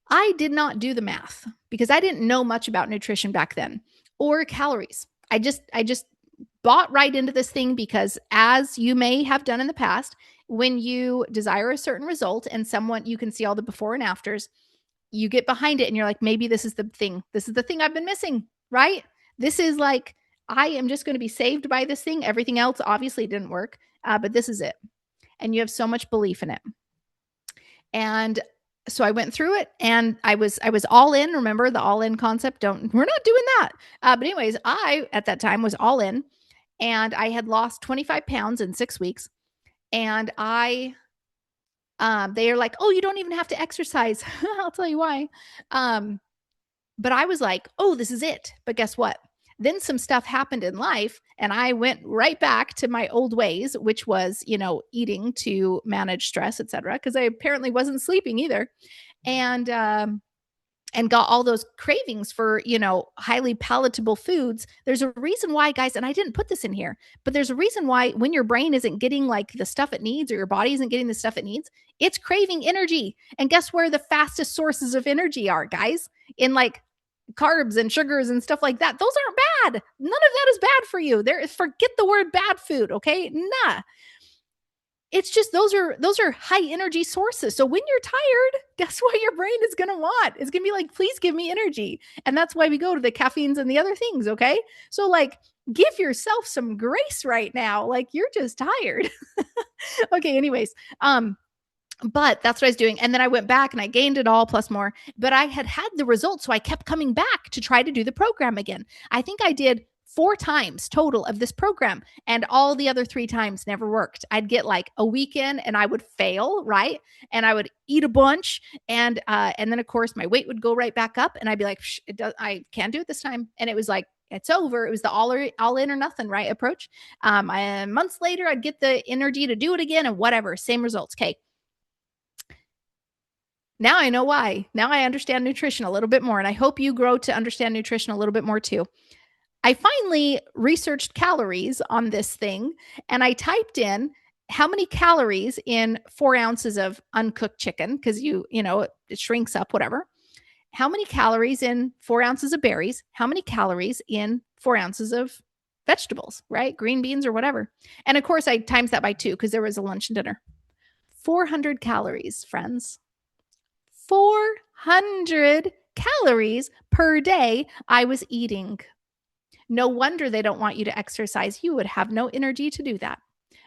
I did not do the math because I didn't know much about nutrition back then or calories. I just bought right into this thing because, as you may have done in the past, when you desire a certain result and someone you can see all the before and afters, you get behind it and you're like, maybe this is the thing. This is the thing I've been missing, right? This is like, I am just going to be saved by this thing. Everything else obviously didn't work, but this is it. And you have so much belief in it. And so I went through it and I was all in. Remember the all in concept? We're not doing that. But anyways, I, at that time, was all in, and I had lost 25 pounds in 6 weeks. And they are like, oh, you don't even have to exercise. I'll tell you why. But I was like, oh, this is it. But guess what? Then some stuff happened in life and I went right back to my old ways, which was, eating to manage stress, etc. Because I apparently wasn't sleeping either. And got all those cravings for, highly palatable foods. There's a reason why, guys, and I didn't put this in here, but there's a reason why when your brain isn't getting like the stuff it needs or your body isn't getting the stuff it needs, it's craving energy. And guess where the fastest sources of energy are, guys? In like carbs and sugars and stuff like that. Those aren't bad. None of that is bad for you. Forget the word bad food, okay? Nah. It's just those are high energy sources. So when you're tired, guess what your brain is going to want? It's going to be like, please give me energy. And that's why we go to the caffeines and the other things, okay? So like give yourself some grace right now. Like you're just tired. Okay, anyways, but that's what I was doing. And then I went back and I gained it all plus more, but I had the results. So I kept coming back to try to do the program again. I think I did 4 times total of this program, and all the other 3 times never worked. I'd get like a weekend and I would fail, right? And I would eat a bunch, and then of course my weight would go right back up, and I'd be like, I can't do it this time. And it was like, it's over. It was the all in or nothing, right, approach. Months later, I'd get the energy to do it again, and whatever, same results. Okay. Now I know why. Now I understand nutrition a little bit more, and I hope you grow to understand nutrition a little bit more too. I finally researched calories on this thing, and I typed in how many calories in 4 ounces of uncooked chicken, because it shrinks up, whatever. How many calories in 4 ounces of berries? How many calories in 4 ounces of vegetables, right? Green beans or whatever. And of course, I times that by 2 because there was a lunch and dinner. 400 calories, friends. 400 calories per day I was eating. No wonder they don't want you to exercise. You would have no energy to do that.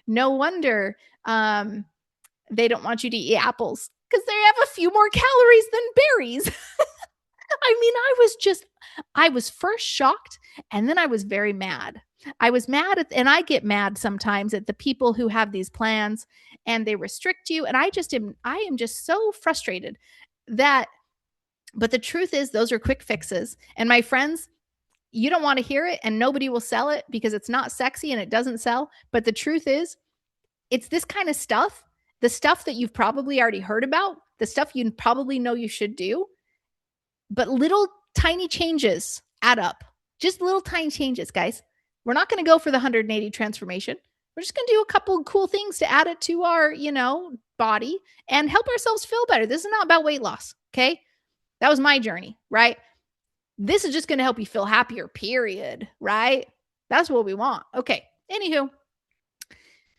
No wonder they don't want you to eat apples because they have a few more calories than berries. I mean, I was first shocked and then I was very mad. I was mad and I get mad sometimes at the people who have these plans and they restrict you. And I am just so frustrated that, but the truth is those are quick fixes. And my friends, you don't want to hear it and nobody will sell it because it's not sexy and it doesn't sell. But the truth is, it's this kind of stuff, the stuff that you've probably already heard about, the stuff you probably know you should do. But little tiny changes add up. Just little tiny changes, guys. We're not going to go for the 180 transformation. We're just going to do a couple of cool things to add it to our, body and help ourselves feel better. This is not about weight loss. Okay. That was my journey, right? This is just going to help you feel happier, period, right? That's what we want. Okay. Anywho,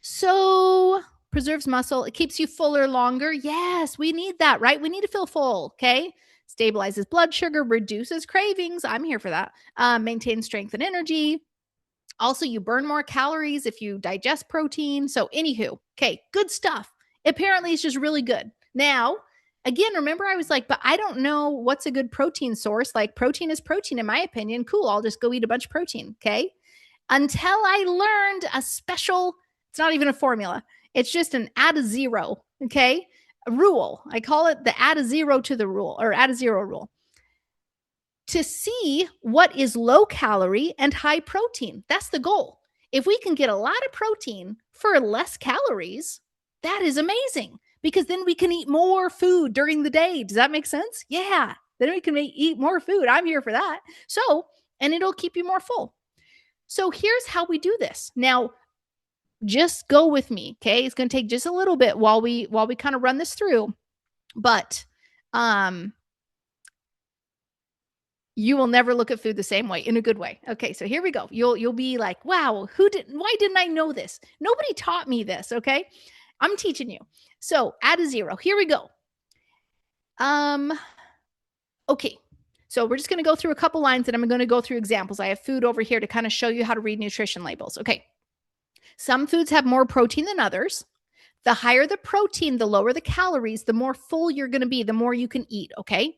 so preserves muscle. It keeps you fuller longer. Yes, we need that, right? We need to feel full. Okay. Stabilizes blood sugar, reduces cravings. I'm here for that. Maintains strength and energy. Also, you burn more calories if you digest protein. So, anywho, okay, good stuff. Apparently, it's just really good. Now, again, remember I was like, but I don't know what's a good protein source. Like, protein is protein, in my opinion. Cool, I'll just go eat a bunch of protein. Okay. Until I learned a special, it's not even a formula, it's just an add a zero. Okay. A rule. I call it the add a zero to the rule, or add a zero rule, to see what is low calorie and high protein. That's the goal. If we can get a lot of protein for less calories, that is amazing, because then we can eat more food during the day. Does that make sense? Yeah. Then we can eat more food. I'm here for that. So, and it'll keep you more full. So here's how we do this. Now, just go with me. Okay. It's going to take just a little bit while we kind of run this through, but, you will never look at food the same way, in a good way. Okay, so here we go. You'll be like, wow, why didn't I know this? Nobody taught me this, okay? I'm teaching you. So add a zero. Here we go. Okay. So we're just going to go through a couple lines and I'm going to go through examples. I have food over here to kind of show you how to read nutrition labels. Okay. Some foods have more protein than others. The higher the protein, the lower the calories, the more full you're going to be, the more you can eat, okay?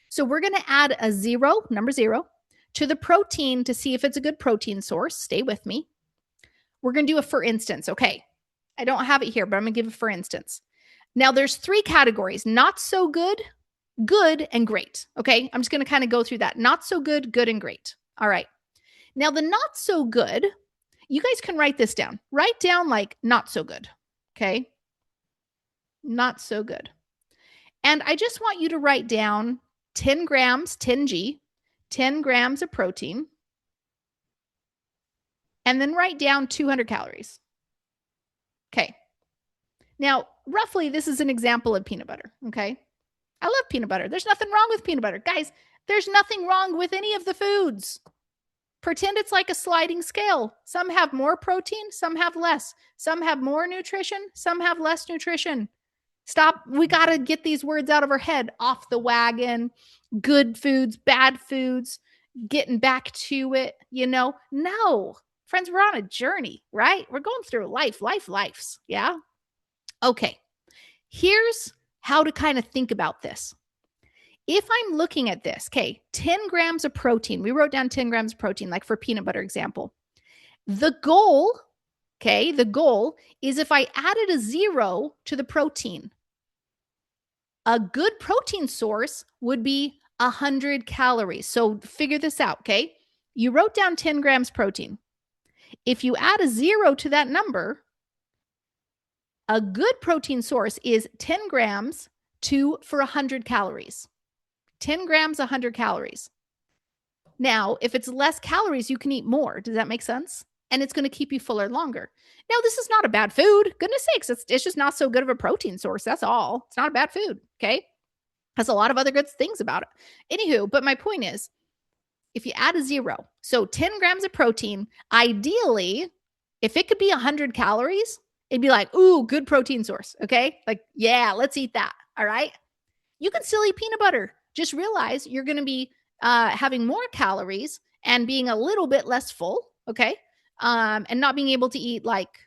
So we're going to add a zero, number zero, to the protein to see if it's a good protein source. Stay with me. We're going to do a for instance. Okay. I don't have it here, but I'm going to give a for instance. Now there's 3 categories: not so good, good, and great. Okay. I'm just going to kind of go through that. Not so good, good, and great. All right. Now the not so good, you guys can write this down. Write down like not so good. Okay. Not so good. And I just want you to write down 10 grams, 10G, 10 grams of protein, and then write down 200 calories. Okay. Now, roughly, this is an example of peanut butter. Okay. I love peanut butter. There's nothing wrong with peanut butter. Guys, there's nothing wrong with any of the foods. Pretend it's like a sliding scale. Some have more protein, some have less. Some have more nutrition, some have less nutrition. Stop. We got to get these words out of our head. Off the wagon, good foods, bad foods, getting back to it, No. Friends, we're on a journey, right? We're going through lives. Yeah. Okay. Here's how to kind of think about this. If I'm looking at this, okay, 10 grams of protein, we wrote down 10 grams of protein, like for peanut butter example. The goal is if I added a zero to the protein, a good protein source would be 100 calories. So figure this out, okay? You wrote down 10 grams protein. If you add a zero to that number, a good protein source is 10 grams for 100 calories. 10 grams, 100 calories. Now, if it's less calories, you can eat more. Does that make sense? And it's going to keep you fuller longer. Now, this is not a bad food. Goodness sakes, it's just not so good of a protein source. That's all. It's not a bad food, okay? Has a lot of other good things about it. Anywho, but my point is, if you add a zero, so 10 grams of protein, ideally, if it could be 100 calories, it'd be like, ooh, good protein source, okay? Like, yeah, let's eat that, all right? You can still eat peanut butter. Just realize you're going to be having more calories and being a little bit less full, okay? And not being able to eat like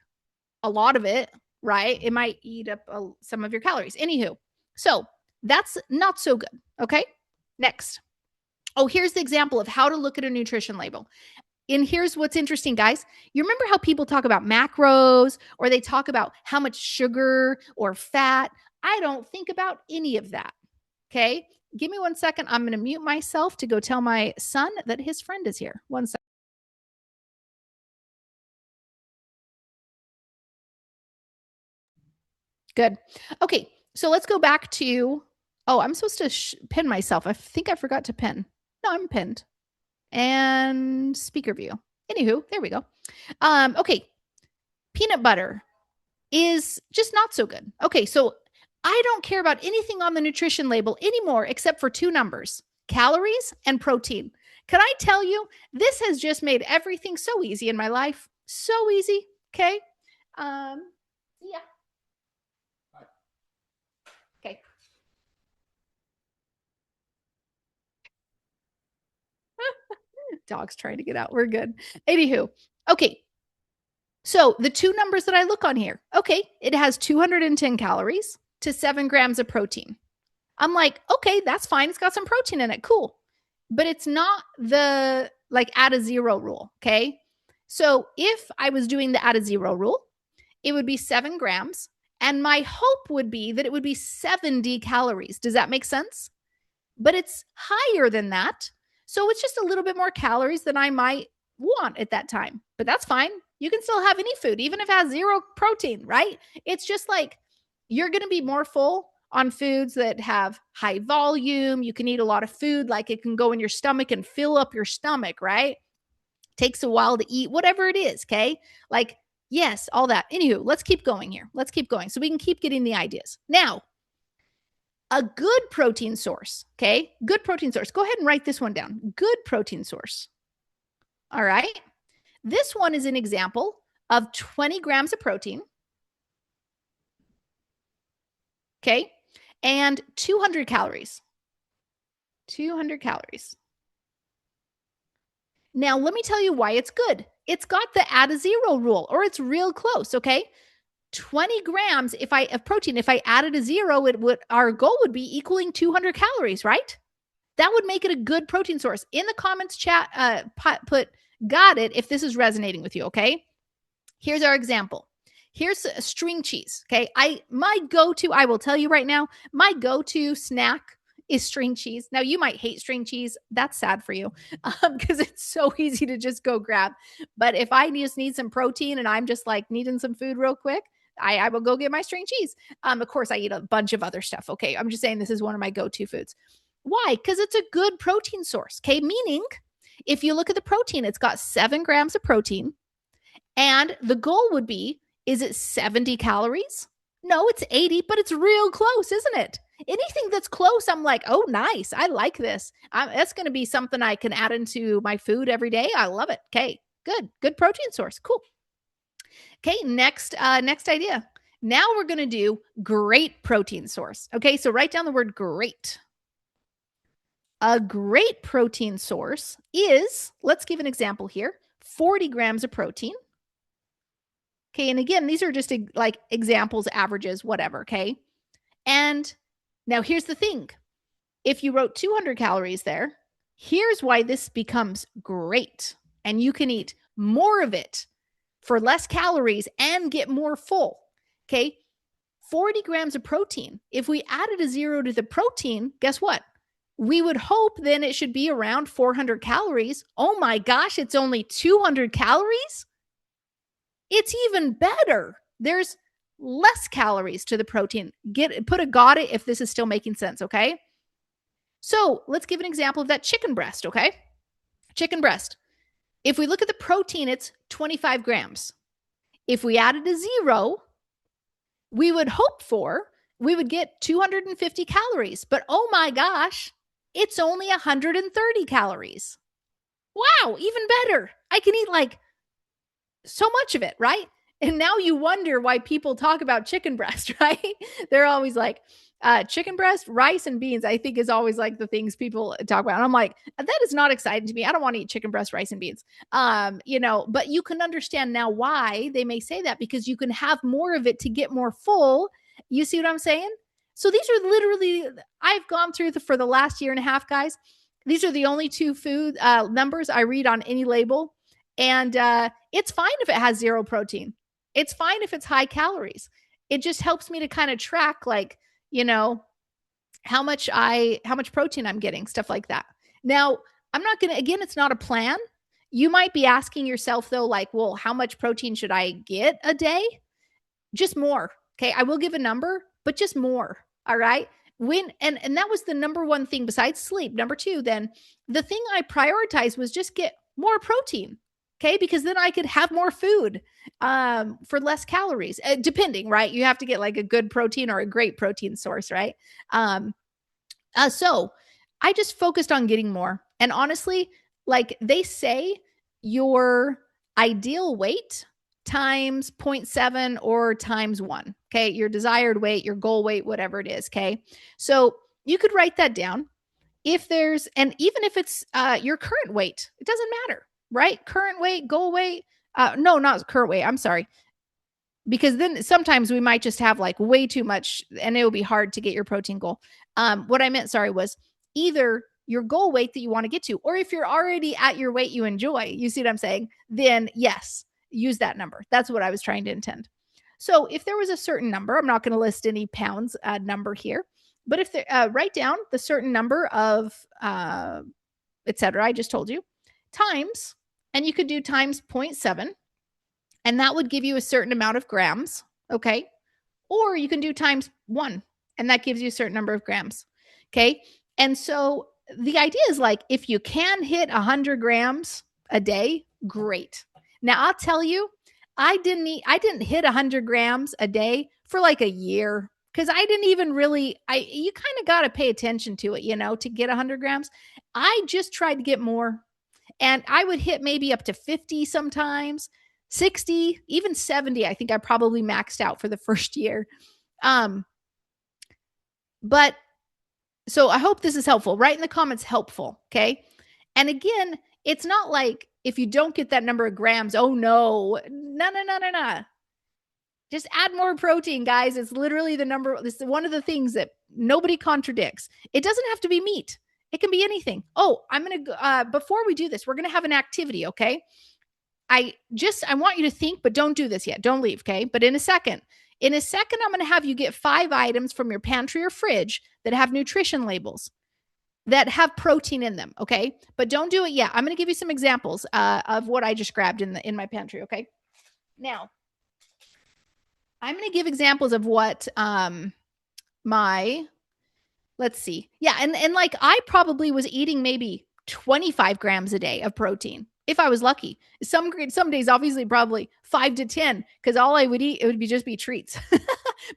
a lot of it, right? It might eat up some of your calories. Anywho, so that's not so good, okay? Next. Oh, here's the example of how to look at a nutrition label. And here's what's interesting, guys. You remember how people talk about macros, or they talk about how much sugar or fat? I don't think about any of that, okay? Give me 1 second. I'm going to mute myself to go tell my son that his friend is here. 1 second. Good. Okay, so let's go back to, I'm supposed to pin myself. I think I forgot to pin. No, I'm pinned. And speaker view. Anywho, there we go. Okay, peanut butter. is just not so good. Okay, so I don't care about anything on the nutrition label anymore except for two numbers: calories and protein. Can I tell you, this has just made everything so easy in my life. So easy. Okay. Yeah. Okay. Dog's trying to get out. We're good. Anywho, okay. So the two numbers that I look on here, okay, it has 210 calories to 7 grams of protein. I'm like, okay, that's fine. It's got some protein in it. Cool. But it's not the like add a zero rule. Okay. So if I was doing the add a zero rule, it would be 7 grams. And my hope would be that it would be 70 calories. Does that make sense? But it's higher than that. So it's just a little bit more calories than I might want at that time. But that's fine. You can still have any food, even if it has zero protein, right? It's just like you're going to be more full on foods that have high volume. You can eat a lot of food, like it can go in your stomach and fill up your stomach, right? Takes a while to eat, whatever it is. Okay. Like, yes, all that. Anywho, let's keep going here. Let's keep going so we can keep getting the ideas. Now, a good protein source. Okay. Good protein source. Go ahead and write this one down. Good protein source. All right. This one is an example of 20 grams of protein. Okay. And 200 calories. 200 calories. Now, let me tell you why it's good. It's got the add a zero rule, or it's real close. Okay. 20 grams of protein, if I added a zero, our goal would be equaling 200 calories, right? That would make it a good protein source. In the comments chat, put got it if this is resonating with you, okay? Here's our example. Here's a string cheese, okay? My go-to, I will tell you right now, my go-to snack is string cheese. Now, you might hate string cheese. That's sad for you because it's so easy to just go grab. But if I just need some protein and I'm just like needing some food real quick, I will go get my string cheese. Of course, I eat a bunch of other stuff, okay? I'm just saying this is one of my go-to foods. Why? Because it's a good protein source, okay? Meaning, if you look at the protein, it's got 7 grams of protein. And the goal would be, is it 70 calories? No, it's 80, but it's real close, isn't it? Anything that's close, I'm like, oh, nice. I like this. That's going to be something I can add into my food every day. I love it. Okay, good. Good protein source. Cool. Okay, next idea. Now we're going to do great protein source. Okay, so write down the word great. A great protein source is, let's give an example here, 40 grams of protein. Okay, and again, these are just like examples, averages, whatever, okay? And now here's the thing. If you wrote 200 calories there, here's why this becomes great. And you can eat more of it for less calories and get more full, okay? 40 grams of protein. If we added a zero to the protein, guess what? We would hope then it should be around 400 calories. Oh my gosh, it's only 200 calories? It's even better. There's less calories to the protein. Put a got it if this is still making sense, okay? So let's give an example of that chicken breast, okay? Chicken breast. If we look at the protein, it's 25 grams. If we added a zero, we would get 250 calories. But oh my gosh, it's only 130 calories. Wow, even better. I can eat like so much of it, right? And now you wonder why people talk about chicken breast, right? They're always like, chicken breast, rice, and beans, I think is always like the things people talk about. And I'm like, that is not exciting to me. I don't want to eat chicken breast, rice, and beans. But you can understand now why they may say that, because you can have more of it to get more full. You see what I'm saying? So these are literally, I've gone through for the last year and a half, guys. These are the only two food numbers I read on any label. And it's fine if it has zero protein. It's fine if it's high calories. It just helps me to kind of track, like, how much protein I'm getting, stuff like that. Now, I'm not going to, again, it's not a plan. You might be asking yourself though, like, well, how much protein should I get a day? Just more. Okay. I will give a number, but just more. All right. And that was the number one thing besides sleep. Number two, then the thing I prioritized was just get more protein. Okay, because then I could have more food for less calories, depending, right? You have to get like a good protein or a great protein source, right? Um, so I just focused on getting more. And honestly, like they say, your ideal weight times zero point 0.7 or times 1. Okay. Your desired weight, your goal weight, whatever it is. Okay. So you could write that down. If there's, and even if it's your current weight, it doesn't matter, right? Current weight, goal weight. No, not current weight. I'm sorry, because then sometimes we might just have like way too much and it will be hard to get your protein goal. What I meant, sorry, was either your goal weight that you want to get to, or if you're already at your weight you enjoy, you see what I'm saying? Then yes, use that number. That's what I was trying to intend. So if there was a certain number, I'm not going to list any pounds number here, but if write down the certain number of etc. I just told you times, and you could do times 0.7, and that would give you a certain amount of grams. Okay. Or you can do times 1, and that gives you a certain number of grams. Okay. And so the idea is like, if you can hit 100 grams a day, great. Now I'll tell you, I didn't hit 100 grams a day for like a year, because I didn't even really, you kind of got to pay attention to it, to get 100 grams. I just tried to get more, and I would hit maybe up to 50 sometimes, 60, even 70. I think I probably maxed out for the first year. But so I hope this is helpful. Write in the comments helpful. Okay. And again, it's not like if you don't get that number of grams, oh no. No. Just add more protein, guys. It's literally the number. This is one of the things that nobody contradicts. It doesn't have to be meat. It can be anything. Oh, I'm going to, before we do this, we're going to have an activity. Okay. I want you to think, but don't do this yet. Don't leave. Okay. But in a second, I'm going to have you get 5 items from your pantry or fridge that have nutrition labels that have protein in them. Okay. But don't do it yet. I'm going to give you some examples of what I just grabbed in my pantry. Okay. Now I'm going to give examples of what, let's see. Yeah. And like I probably was eating maybe 25 grams a day of protein, if I was lucky. Some days, obviously, probably 5 to 10, because all I would eat, it would just be treats.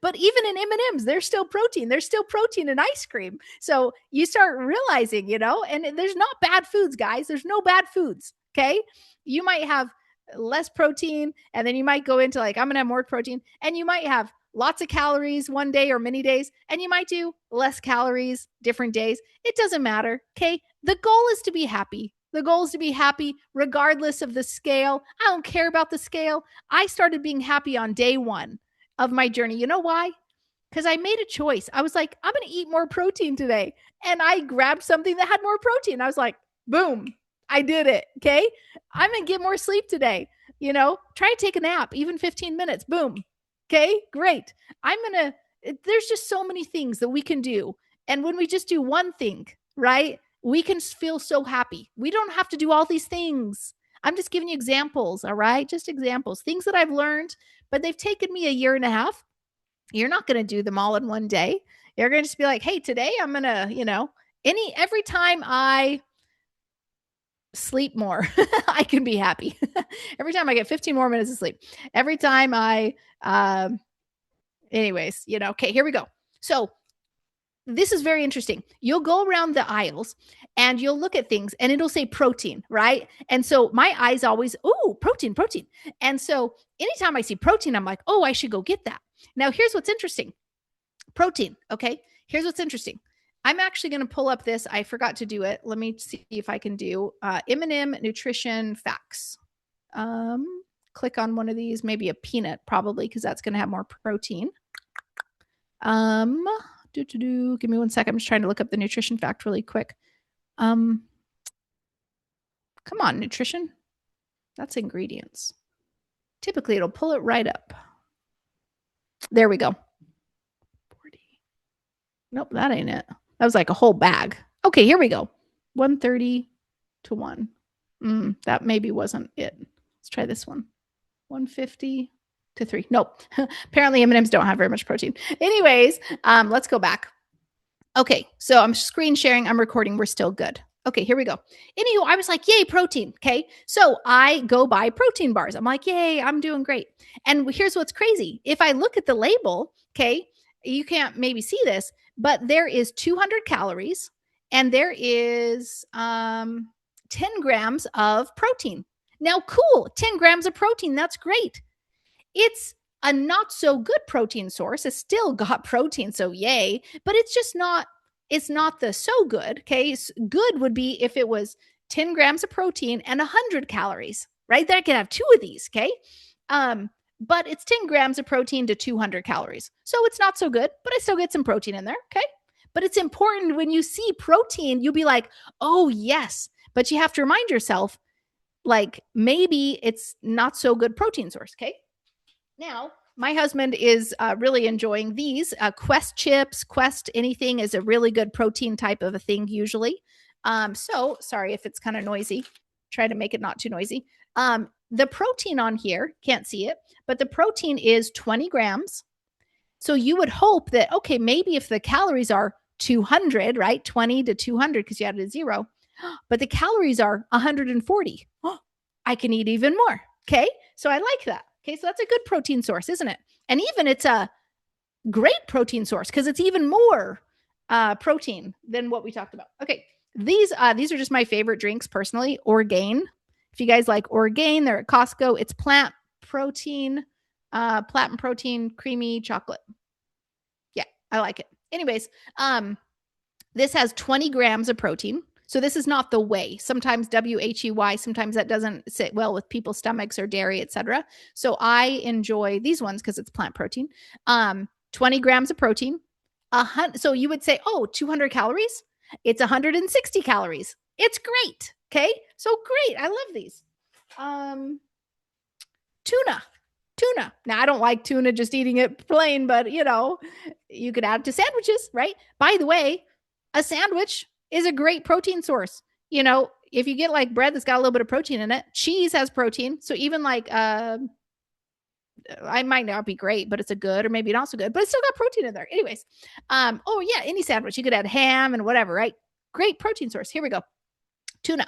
But even in M&Ms, there's still protein. There's still protein in ice cream. So you start realizing, and there's not bad foods, guys. There's no bad foods. Okay. You might have less protein, and then you might go into like, I'm going to have more protein, and you might have lots of calories one day or many days, and you might do less calories different days. It doesn't matter. Okay. The goal is to be happy. The goal is to be happy regardless of the scale. I don't care about the scale. I started being happy on day 1 of my journey. You know why? Because I made a choice. I was like, I'm going to eat more protein today. And I grabbed something that had more protein. I was like, boom, I did it. Okay. I'm going to get more sleep today. Try to take a nap, even 15 minutes. Boom. Okay, great. There's just so many things that we can do. And when we just do one thing, right, we can feel so happy. We don't have to do all these things. I'm just giving you examples, all right? Just examples, things that I've learned, but they've taken me a year and a half. You're not going to do them all in one day. You're going to just be like, hey, today I'm going to, every time I sleep more, I can be happy. Every time I get 15 more minutes of sleep. Every time anyways, okay, here we go. So this is very interesting. You'll go around the aisles and you'll look at things and it'll say protein, right? And so my eyes always, protein. And so anytime I see protein, I'm like, oh, I should go get that. Now, here's what's interesting. Protein. Okay. Here's what's interesting. I'm actually going to pull up this. I forgot to do it. Let me see if I can do M&M nutrition facts. Click on one of these, maybe a peanut, probably, because that's going to have more protein. Give me 1 second. I'm just trying to look up the nutrition fact really quick. Come on, nutrition. That's ingredients. Typically, it'll pull it right up. There we go. 40. Nope, that ain't it. That was like a whole bag. Okay, here we go. 130 to 1. That maybe wasn't it. Let's try this one. 150 to 3. Nope. Apparently M&Ms don't have very much protein. Anyways, let's go back. Okay, so I'm screen sharing. I'm recording. We're still good. Okay, here we go. Anywho, I was like, yay, protein. Okay. So I go buy protein bars. I'm like, yay, I'm doing great. And here's what's crazy. If I look at the label, okay, you can't maybe see this, but there is 200 calories and there is 10 grams of protein. Now, cool, 10 grams of protein. That's great. It's a not so good protein source. It's still got protein, so yay, but it's not the so good. Okay. Good would be if it was 10 grams of protein and 100 calories, right? Then I could have two of these. Okay. But it's 10 grams of protein to 200 calories. So it's not so good, but I still get some protein in there. Okay. But it's important when you see protein, you'll be like, oh, yes. But you have to remind yourself, like, maybe it's not so good protein source. Okay. Now, my husband is really enjoying these. Quest chips, Quest anything is a really good protein type of a thing usually. So sorry if it's kind of noisy. Try to make it not too noisy. The protein on here, can't see it, but the protein is 20 grams. So you would hope that, okay, maybe if the calories are 200, right? 20 to 200 because you added a zero, but the calories are 140. Oh, I can eat even more. Okay. So I like that. Okay. So that's a good protein source, isn't it? And even it's a great protein source because it's even more protein than what we talked about. Okay. These are just my favorite drinks personally. Orgain. If you guys like Orgain, they're at Costco. It's plant protein, creamy chocolate. Yeah, I like it. Anyways, this has 20 grams of protein. So this is not the whey. Sometimes WHEY, sometimes that doesn't sit well with people's stomachs or dairy, etc. So I enjoy these ones because it's plant protein. 20 grams of protein. So you would say, oh, 200 calories. It's 160 calories. It's great. Okay. So great. I love these. Tuna. Now, I don't like tuna just eating it plain, but you could add it to sandwiches, right? By the way, a sandwich is a great protein source. If you get like bread that's got a little bit of protein in it, cheese has protein. So even like, I might not be great, but it's a good or maybe not so good, but it's still got protein in there. Anyways, oh yeah, any sandwich. You could add ham and whatever, right? Great protein source. Here we go. Tuna.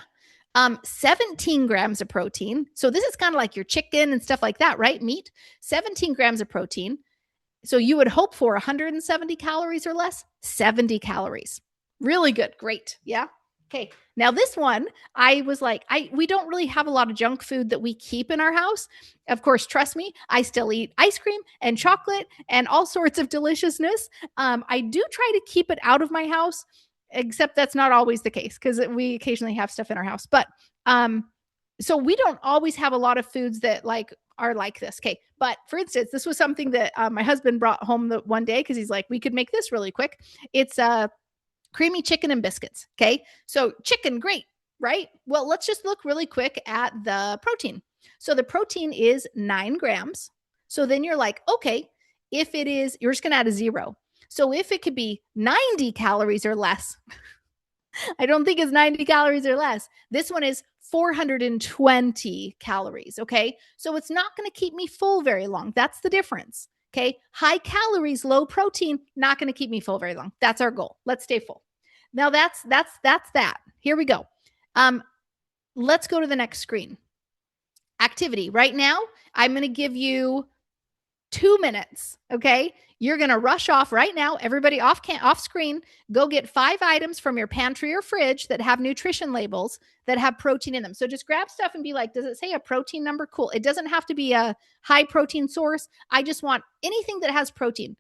17 grams of protein. So this is kind of like your chicken and stuff like that, right? Meat. 17 grams of protein. So you would hope for 170 calories or less. 70 calories. Really good. Great. Yeah. Okay. Now this one, I was like, we don't really have a lot of junk food that we keep in our house. Of course, trust me, I still eat ice cream and chocolate and all sorts of deliciousness. I do try to keep it out of my house, except that's not always the case because we occasionally have stuff in our house. But so we don't always have a lot of foods that like are like this. Okay. But for instance, this was something that my husband brought home one day because he's like, we could make this really quick. It's creamy chicken and biscuits. Okay. So chicken, great, right? Well, let's just look really quick at the protein. So the protein is 9 grams. So then you're like, okay, if it is, you're just going to add a zero. So if it could be 90 calories or less, I don't think it's 90 calories or less. This one is 420 calories. Okay. So it's not going to keep me full very long. That's the difference. Okay. High calories, low protein, not going to keep me full very long. That's our goal. Let's stay full. Now that's that. Here we go. Let's go to the next screen. Activity. Right now, I'm going to give you 2 minutes. Okay. You're going to rush off right now. Everybody off screen, go get 5 items from your pantry or fridge that have nutrition labels that have protein in them. So just grab stuff and be like, does it say a protein number? Cool. It doesn't have to be a high protein source. I just want anything that has protein.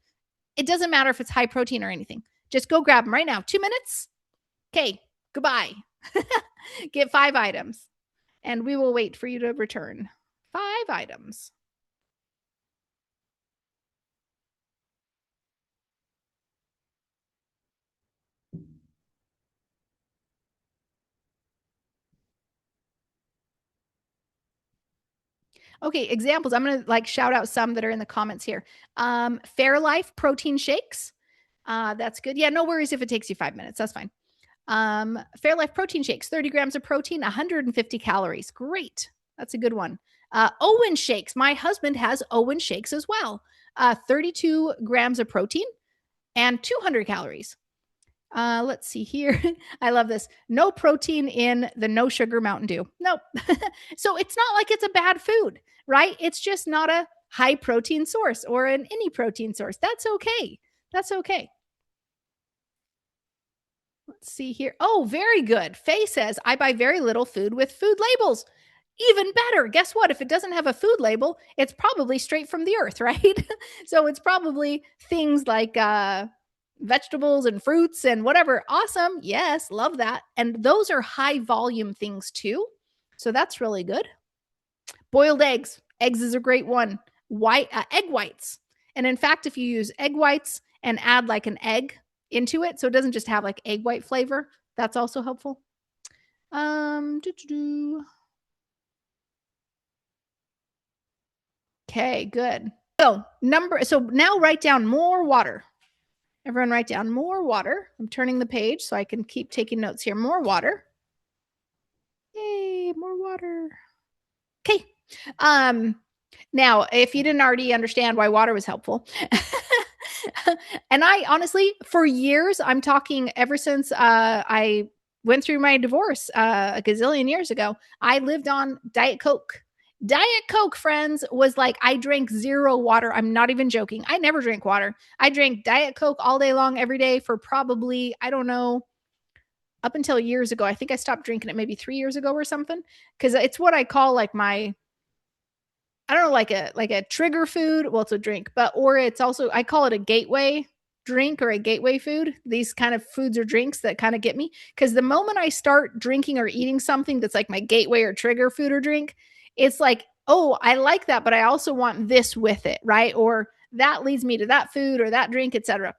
It doesn't matter if it's high protein or anything. Just go grab them right now. 2 minutes. Okay. Goodbye. Get 5 items and we will wait for you to return. 5 items. Okay, examples. I'm going to shout out some that are in the comments here. Fairlife protein shakes. That's good. Yeah, no worries if it takes you 5 minutes. That's fine. Fairlife protein shakes, 30 grams of protein, 150 calories. Great. That's a good one. Owen shakes. My husband has Owen shakes as well. 32 grams of protein and 200 calories. Let's see here. I love this. No protein in the no sugar Mountain Dew. Nope. So it's not like it's a bad food, right? It's just not a high protein source or any protein source. That's okay. That's okay. Let's see here. Oh, very good. Faye says, I buy very little food with food labels. Even better. Guess what? If it doesn't have a food label, it's probably straight from the earth, right? So it's probably things like vegetables and fruits and whatever. Awesome. Yes, love that. And those are high volume things too. So that's really good. Boiled eggs. Eggs is a great one. Egg whites. And in fact, if you use egg whites and add like an egg into it, so it doesn't just have like egg white flavor, that's also helpful. Okay, good. So now write down more water. Everyone write down more water. I'm turning the page so I can keep taking notes here. More water. Yay, more water. Okay. Now, if you didn't already understand why water was helpful, and I honestly, for years, I'm talking ever since I went through my divorce a gazillion years ago, I lived on Diet Coke. Diet Coke, friends, was like I drank zero water. I'm not even joking. I never drank water. I drank Diet Coke all day long, every day for probably, I don't know, up until years ago. I think I stopped drinking it maybe 3 years ago or something, because it's what I call like my, I don't know, like a trigger food. Well, it's a drink, or it's also, I call it a gateway drink or a gateway food. These kind of foods or drinks that kind of get me, because the moment I start drinking or eating something that's like my gateway or trigger food or drink, it's like, oh, I like that, but I also want this with it, right? Or that leads me to that food or that drink, etc.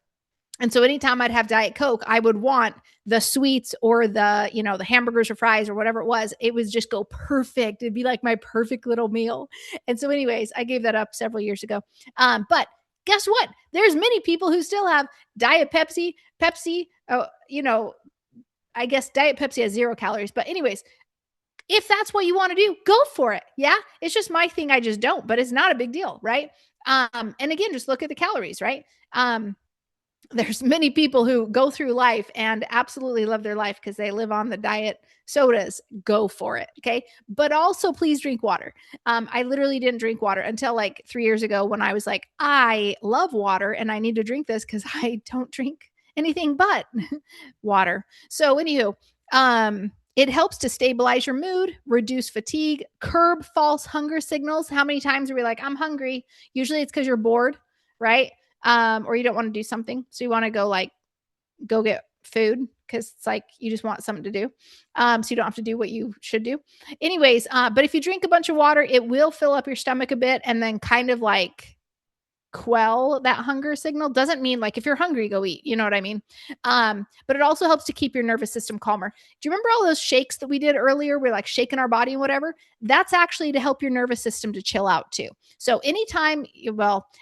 And so anytime I'd have Diet Coke, I would want the sweets or the hamburgers or fries or whatever it was. It would just go perfect. It'd be like my perfect little meal. And so anyways, I gave that up several years ago. But guess what? There's many people who still have Diet Pepsi. I guess Diet Pepsi has 0 calories. But anyways, if that's what you want to do, go for it. Yeah. It's just my thing. I just don't, but it's not a big deal. Right. And again, just look at the calories, right? There's many people who go through life and absolutely love their life because they live on the diet sodas. Go for it. Okay. But also please drink water. I literally didn't drink water until like 3 years ago when I was like, I love water and I need to drink this because I don't drink anything but water. So anywho, it helps to stabilize your mood, reduce fatigue, curb false hunger signals. How many times are we like, I'm hungry? Usually it's because you're bored, right? Or you don't want to do something. So you want to go get food because it's like you just want something to do. So you don't have to do what you should do. Anyways, but if you drink a bunch of water, it will fill up your stomach a bit and then kind of like quell that hunger signal. Doesn't mean like if you're hungry, go eat. You know what I mean? But it also helps to keep your nervous system calmer. Do you remember all those shakes that we did earlier? We're like shaking our body and whatever. That's actually to help your nervous system to chill out too. So anytime,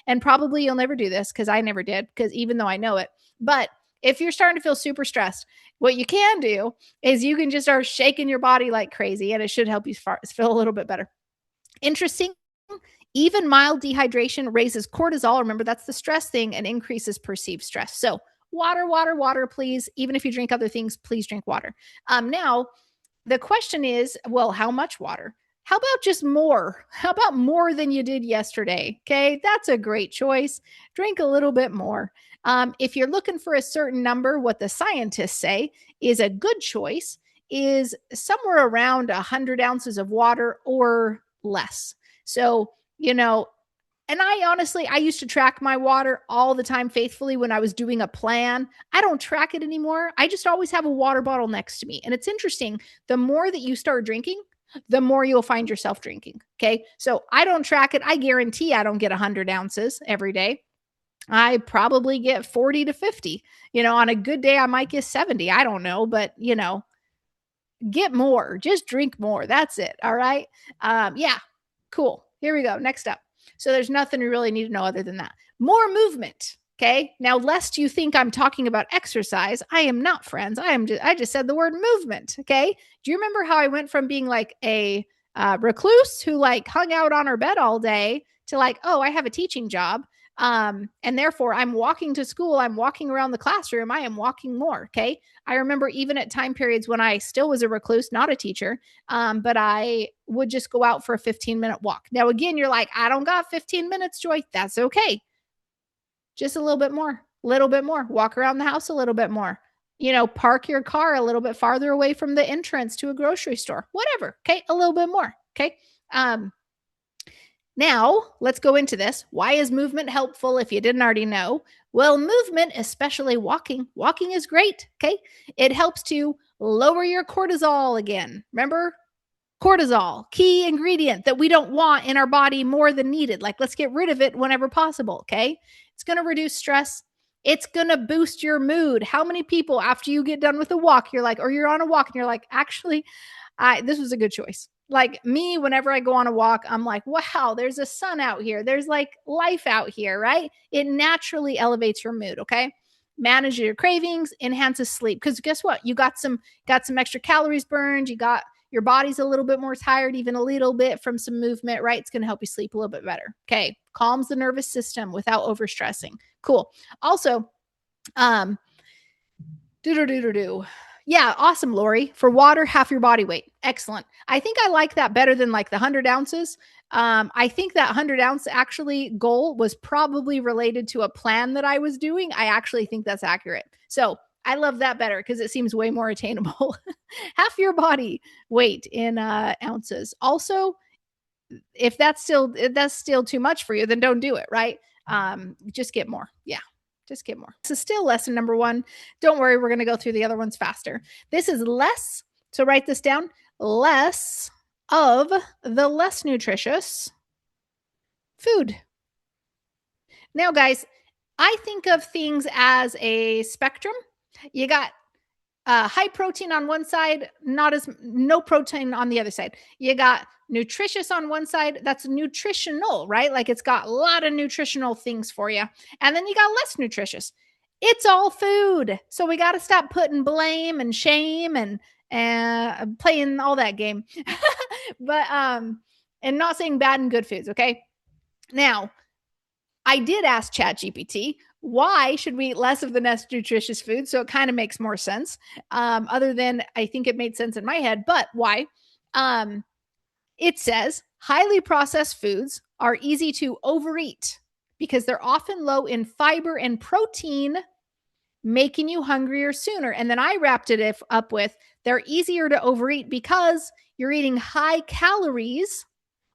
and probably you'll never do this because I never did, because even though I know it, but if you're starting to feel super stressed, what you can do is you can just start shaking your body like crazy and it should help you feel a little bit better. Interesting. Even mild dehydration raises cortisol. Remember, that's the stress thing, and increases perceived stress. So water, please. Even if you drink other things, please drink water. Now, the question is, well, how much water? How about just more? How about more than you did yesterday? Okay, that's a great choice. Drink a little bit more. If you're looking for a certain number, what the scientists say is a good choice is somewhere around 100 ounces of water or less. So, and I used to track my water all the time faithfully when I was doing a plan. I don't track it anymore. I just always have a water bottle next to me. And it's interesting. The more that you start drinking, the more you'll find yourself drinking. Okay. So I don't track it. I guarantee I don't get 100 ounces every day. I probably get 40 to 50. On a good day, I might get 70. I don't know, but get more. Just drink more. That's it. All right. Yeah. Cool. Here we go. Next up. So there's nothing you really need to know other than that. More movement. Okay. Now, lest you think I'm talking about exercise, I am not, friends. I just said the word movement. Okay. Do you remember how I went from being like a recluse who like hung out on her bed all day to like, oh, I have a teaching job. And therefore I'm walking to school, I'm walking around the classroom, I am walking more. Okay. I remember even at time periods when I still was a recluse, not a teacher, but I would just go out for a 15-minute walk. Now, again, you're like, I don't got 15 minutes, Joy. That's okay. Just a little bit more, walk around the house a little bit more, park your car a little bit farther away from the entrance to a grocery store, whatever. Okay. A little bit more. Okay. Now let's go into this. Why is movement helpful if you didn't already know? Well, movement, especially walking is great. Okay. It helps to lower your cortisol again. Remember, cortisol, key ingredient that we don't want in our body more than needed. Like, let's get rid of it whenever possible. Okay. It's going to reduce stress. It's going to boost your mood. How many people, after you get done with a walk, you're like, or you're on a walk and you're like, actually, this was a good choice. Like me, whenever I go on a walk, I'm like, wow, there's a sun out here. There's like life out here, right? It naturally elevates your mood. Okay. Manage your cravings, enhances sleep. Because guess what? You got some extra calories burned. You got your body's a little bit more tired, even a little bit from some movement, right? It's going to help you sleep a little bit better. Okay. Calms the nervous system without overstressing. Cool. Also, yeah, awesome, Lori. For water, half your body weight. Excellent. I think I like that better than like the 100 ounces. I think that 100-ounce actually goal was probably related to a plan that I was doing. I actually think that's accurate. So I love that better because it seems way more attainable. Half your body weight in ounces. Also, if that's still too much for you, then don't do it, right? Just get more. Yeah. Just get more. This is still lesson number 1. Don't worry, we're going to go through the other ones faster. This is less, so write this down, less of the less nutritious food. Now, guys, I think of things as a spectrum. You got high protein on one side, no protein on the other side. You got nutritious on one side, that's nutritional, right? Like it's got a lot of nutritional things for you. And then you got less nutritious. It's all food. So we got to stop putting blame and shame and playing all that game. But and not saying bad and good foods, okay? Now, I did ask ChatGPT, why should we eat less of the less nutritious food? So it kind of makes more sense. Other than I think it made sense in my head, but why? It says highly processed foods are easy to overeat because they're often low in fiber and protein, making you hungrier sooner. And then I wrapped it up with they're easier to overeat because you're eating high calories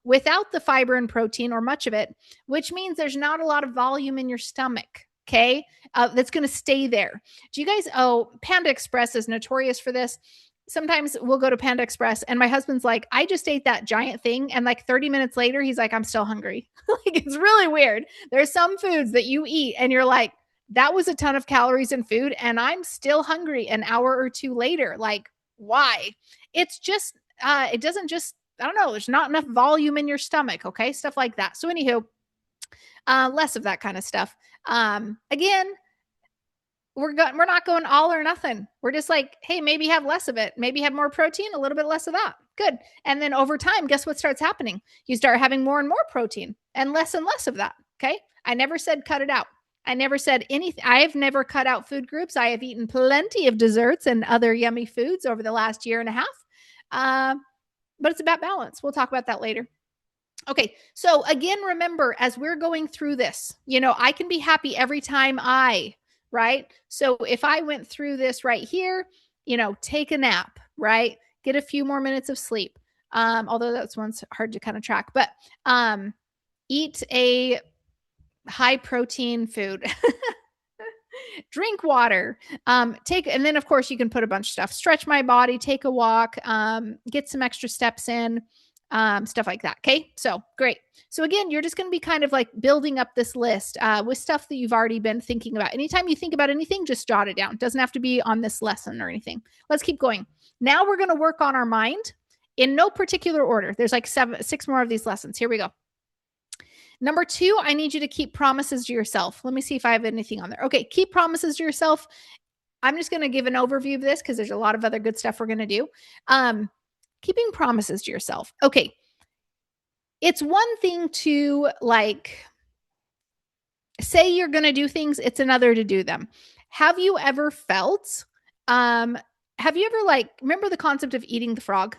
without the fiber and protein or much of it, which means there's not a lot of volume in your stomach. Okay. That's going to stay there. Do you guys, Panda Express is notorious for this. Sometimes we'll go to Panda Express and my husband's like, I just ate that giant thing. And like 30 minutes later, he's like, I'm still hungry. Like, it's really weird. There's some foods that you eat and you're like, that was a ton of calories in food and I'm still hungry an hour or two later. Like, why? It's just, it doesn't just, I don't know, there's not enough volume in your stomach. Okay. Stuff like that. So anywho, less of that kind of stuff. Again, we're not going all or nothing. We're just like, hey, maybe have less of it. Maybe have more protein, a little bit less of that. Good. And then over time, guess what starts happening? You start having more and more protein and less of that. Okay. I never said cut it out. I never said anything. I have never cut out food groups. I have eaten plenty of desserts and other yummy foods over the last year and a half. But it's about balance. We'll talk about that later. Okay. So again, remember, as we're going through this, I can be happy every time right? So if I went through this right here, take a nap, right? Get a few more minutes of sleep. Although that's one's hard to kind of track, but eat a high protein food. Drink water, and then of course you can put a bunch of stuff, stretch my body, take a walk, get some extra steps in, stuff like that. Okay. So great. So again, you're just going to be kind of like building up this list, with stuff that you've already been thinking about. Anytime you think about anything, just jot it down. It doesn't have to be on this lesson or anything. Let's keep going. Now we're going to work on our mind in no particular order. There's like 6 more of these lessons. Here we go. Number 2, I need you to keep promises to yourself. Let me see if I have anything on there. Okay, keep promises to yourself. I'm just going to give an overview of this because there's a lot of other good stuff we're going to do. Keeping promises to yourself. Okay, it's one thing to like say you're going to do things, it's another to do them. Have you ever felt, have you ever like, remember the concept of eating the frog?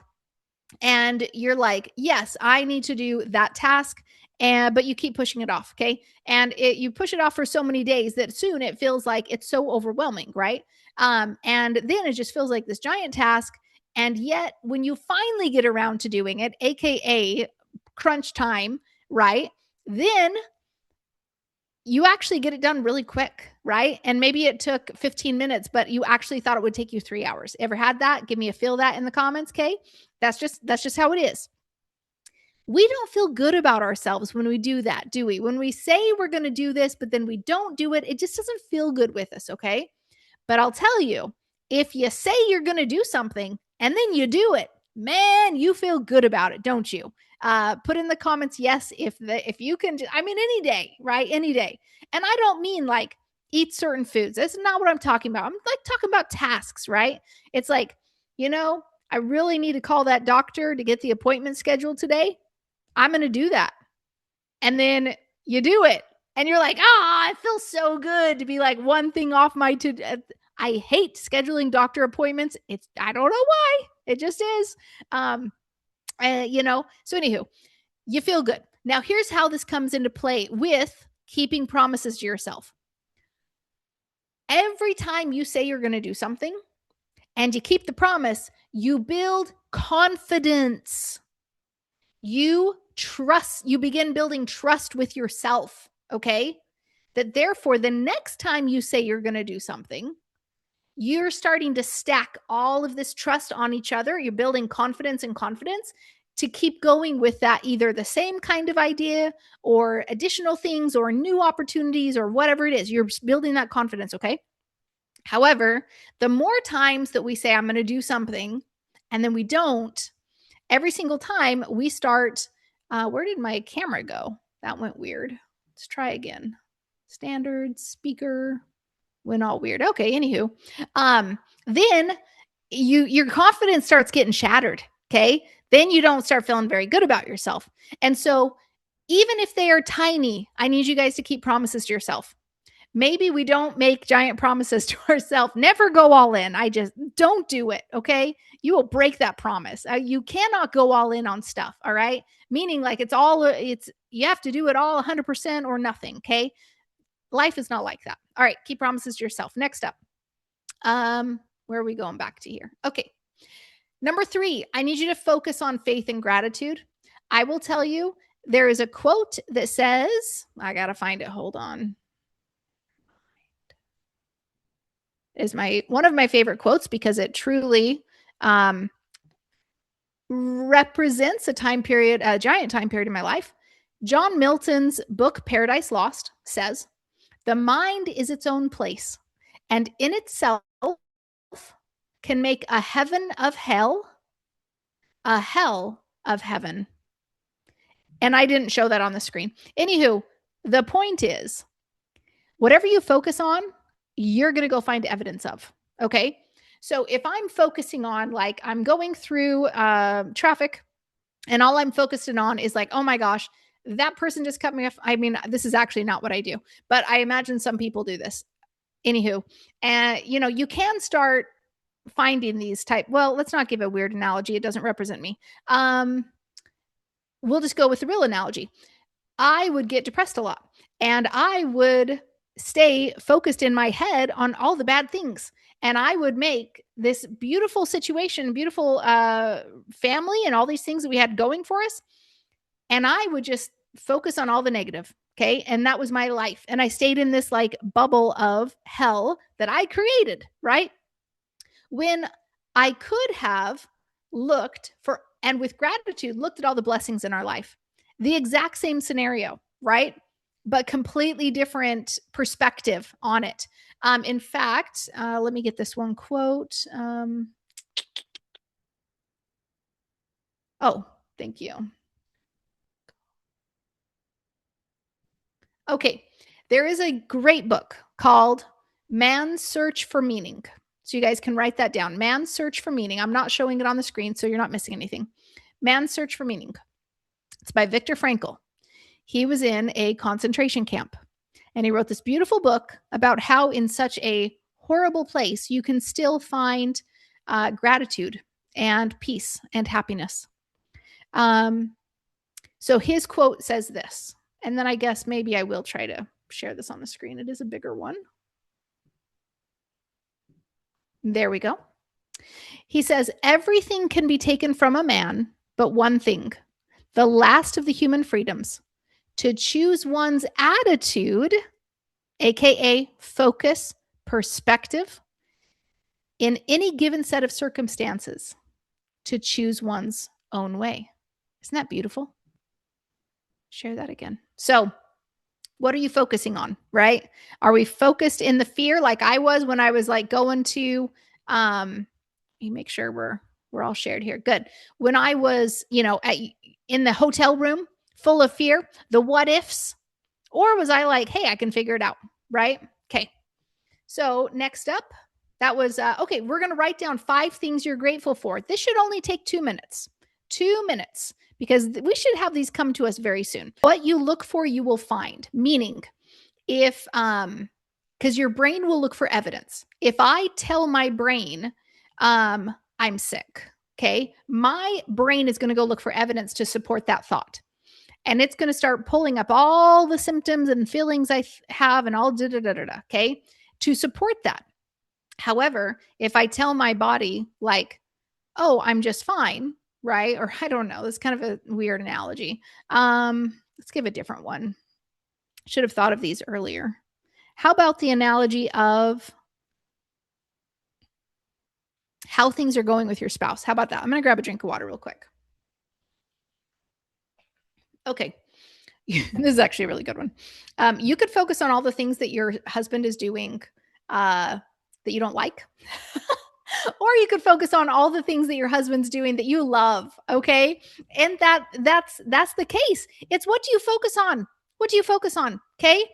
And you're like, yes, I need to do that task. And but you keep pushing it off, okay? And you push it off for so many days that soon it feels like it's so overwhelming, right? And then it just feels like this giant task. And yet, when you finally get around to doing it, aka crunch time, right? Then you actually get it done really quick, right? And maybe it took 15 minutes, but you actually thought it would take you 3 hours. Ever had that? Give me a feel that in the comments, okay? That's just how it is. We don't feel good about ourselves when we do that, do we? When we say we're going to do this, but then we don't do it, it just doesn't feel good with us, okay? But I'll tell you, if you say you're going to do something and then you do it, man, you feel good about it, don't you? Put in the comments, yes, if you can, I mean, any day, right? Any day. And I don't mean like eat certain foods. That's not what I'm talking about. I'm like talking about tasks, right? It's like, I really need to call that doctor to get the appointment scheduled today. I'm going to do that. And then you do it. And you're like, it feels so good to be like one thing off my to. I hate scheduling doctor appointments. I don't know why. It just is. So anywho, you feel good. Now, here's how this comes into play with keeping promises to yourself. Every time you say you're going to do something and you keep the promise, you build confidence. You begin building trust with yourself, okay? That therefore, the next time you say you're going to do something, you're starting to stack all of this trust on each other. You're building confidence and confidence to keep going with that, either the same kind of idea or additional things or new opportunities or whatever it is. You're building that confidence, okay? However, the more times that we say, I'm going to do something, and then we don't, every single time we start, where did my camera go? That went weird. Let's try again. Standard speaker went all weird. Okay, anywho. Then your confidence starts getting shattered. Okay. Then you don't start feeling very good about yourself. And so even if they are tiny, I need you guys to keep promises to yourself. Maybe we don't make giant promises to ourselves. Never go all in. I just don't do it. Okay. You will break that promise. You cannot go all in on stuff. All right. Meaning like you have to do it all 100% or nothing. Okay. Life is not like that. All right. Keep promises to yourself. Next up. Where are we going back to here? Okay. Number 3, I need you to focus on faith and gratitude. I will tell you, there is a quote that says, I got to find it. Hold on. Is one of my favorite quotes because it truly represents a giant time period in my life. John Milton's book, Paradise Lost, says, the mind is its own place, and in itself can make a heaven of hell, a hell of heaven. And I didn't show that on the screen. Anywho, the point is, whatever you focus on, you're going to go find evidence of. Okay. So if I'm focusing on, like, I'm going through traffic and all I'm focusing on is like, oh my gosh, that person just cut me off. I mean, this is actually not what I do, but I imagine some people do this. Anywho, and you can start finding these well, let's not give a weird analogy. It doesn't represent me. We'll just go with the real analogy. I would get depressed a lot and I would stay focused in my head on all the bad things. And I would make this beautiful situation, beautiful family and all these things that we had going for us. And I would just focus on all the negative. Okay. And that was my life. And I stayed in this like bubble of hell that I created, right? When I could have looked for, and with gratitude, looked at all the blessings in our life. The exact same scenario, right? But completely different perspective on it. In fact, let me get this one quote. Thank you. Okay. There is a great book called Man's Search for Meaning. So you guys can write that down. Man's Search for Meaning. I'm not showing it on the screen, so you're not missing anything. Man's Search for Meaning. It's by Viktor Frankl. He was in a concentration camp. And he wrote this beautiful book about how in such a horrible place you can still find gratitude and peace and happiness. So his quote says this, and then I guess maybe I will try to share this on the screen. It is a bigger one. There we go. He says, everything can be taken from a man, but one thing, the last of the human freedoms, to choose one's attitude, aka focus, perspective, in any given set of circumstances, to choose one's own way. Isn't that beautiful? Share that again. So, what are you focusing on, right? Are we focused in the fear like I was when I was like going to you make sure we're all shared here. Good. When I was, in the hotel room full of fear, the what ifs, or was I like, hey, I can figure it out, right? Okay. So next up, that was, okay, we're going to write down 5 things you're grateful for. This should only take 2 minutes. 2 minutes, because we should have these come to us very soon. What you look for, you will find. Meaning, if, because your brain will look for evidence. If I tell my brain, I'm sick, okay, my brain is going to go look for evidence to support that thought. And it's going to start pulling up all the symptoms and feelings I have and all okay, to support that. However, if I tell my body like, oh, I'm just fine, right? Or I don't know, that's kind of a weird analogy. Let's give a different one. Should have thought of these earlier. How about the analogy of how things are going with your spouse? How about that? I'm going to grab a drink of water real quick. Okay. This is actually a really good one. You could focus on all the things that your husband is doing that you don't like. Or you could focus on all the things that your husband's doing that you love, okay? And that's the case. It's what do you focus on? What do you focus on? Okay?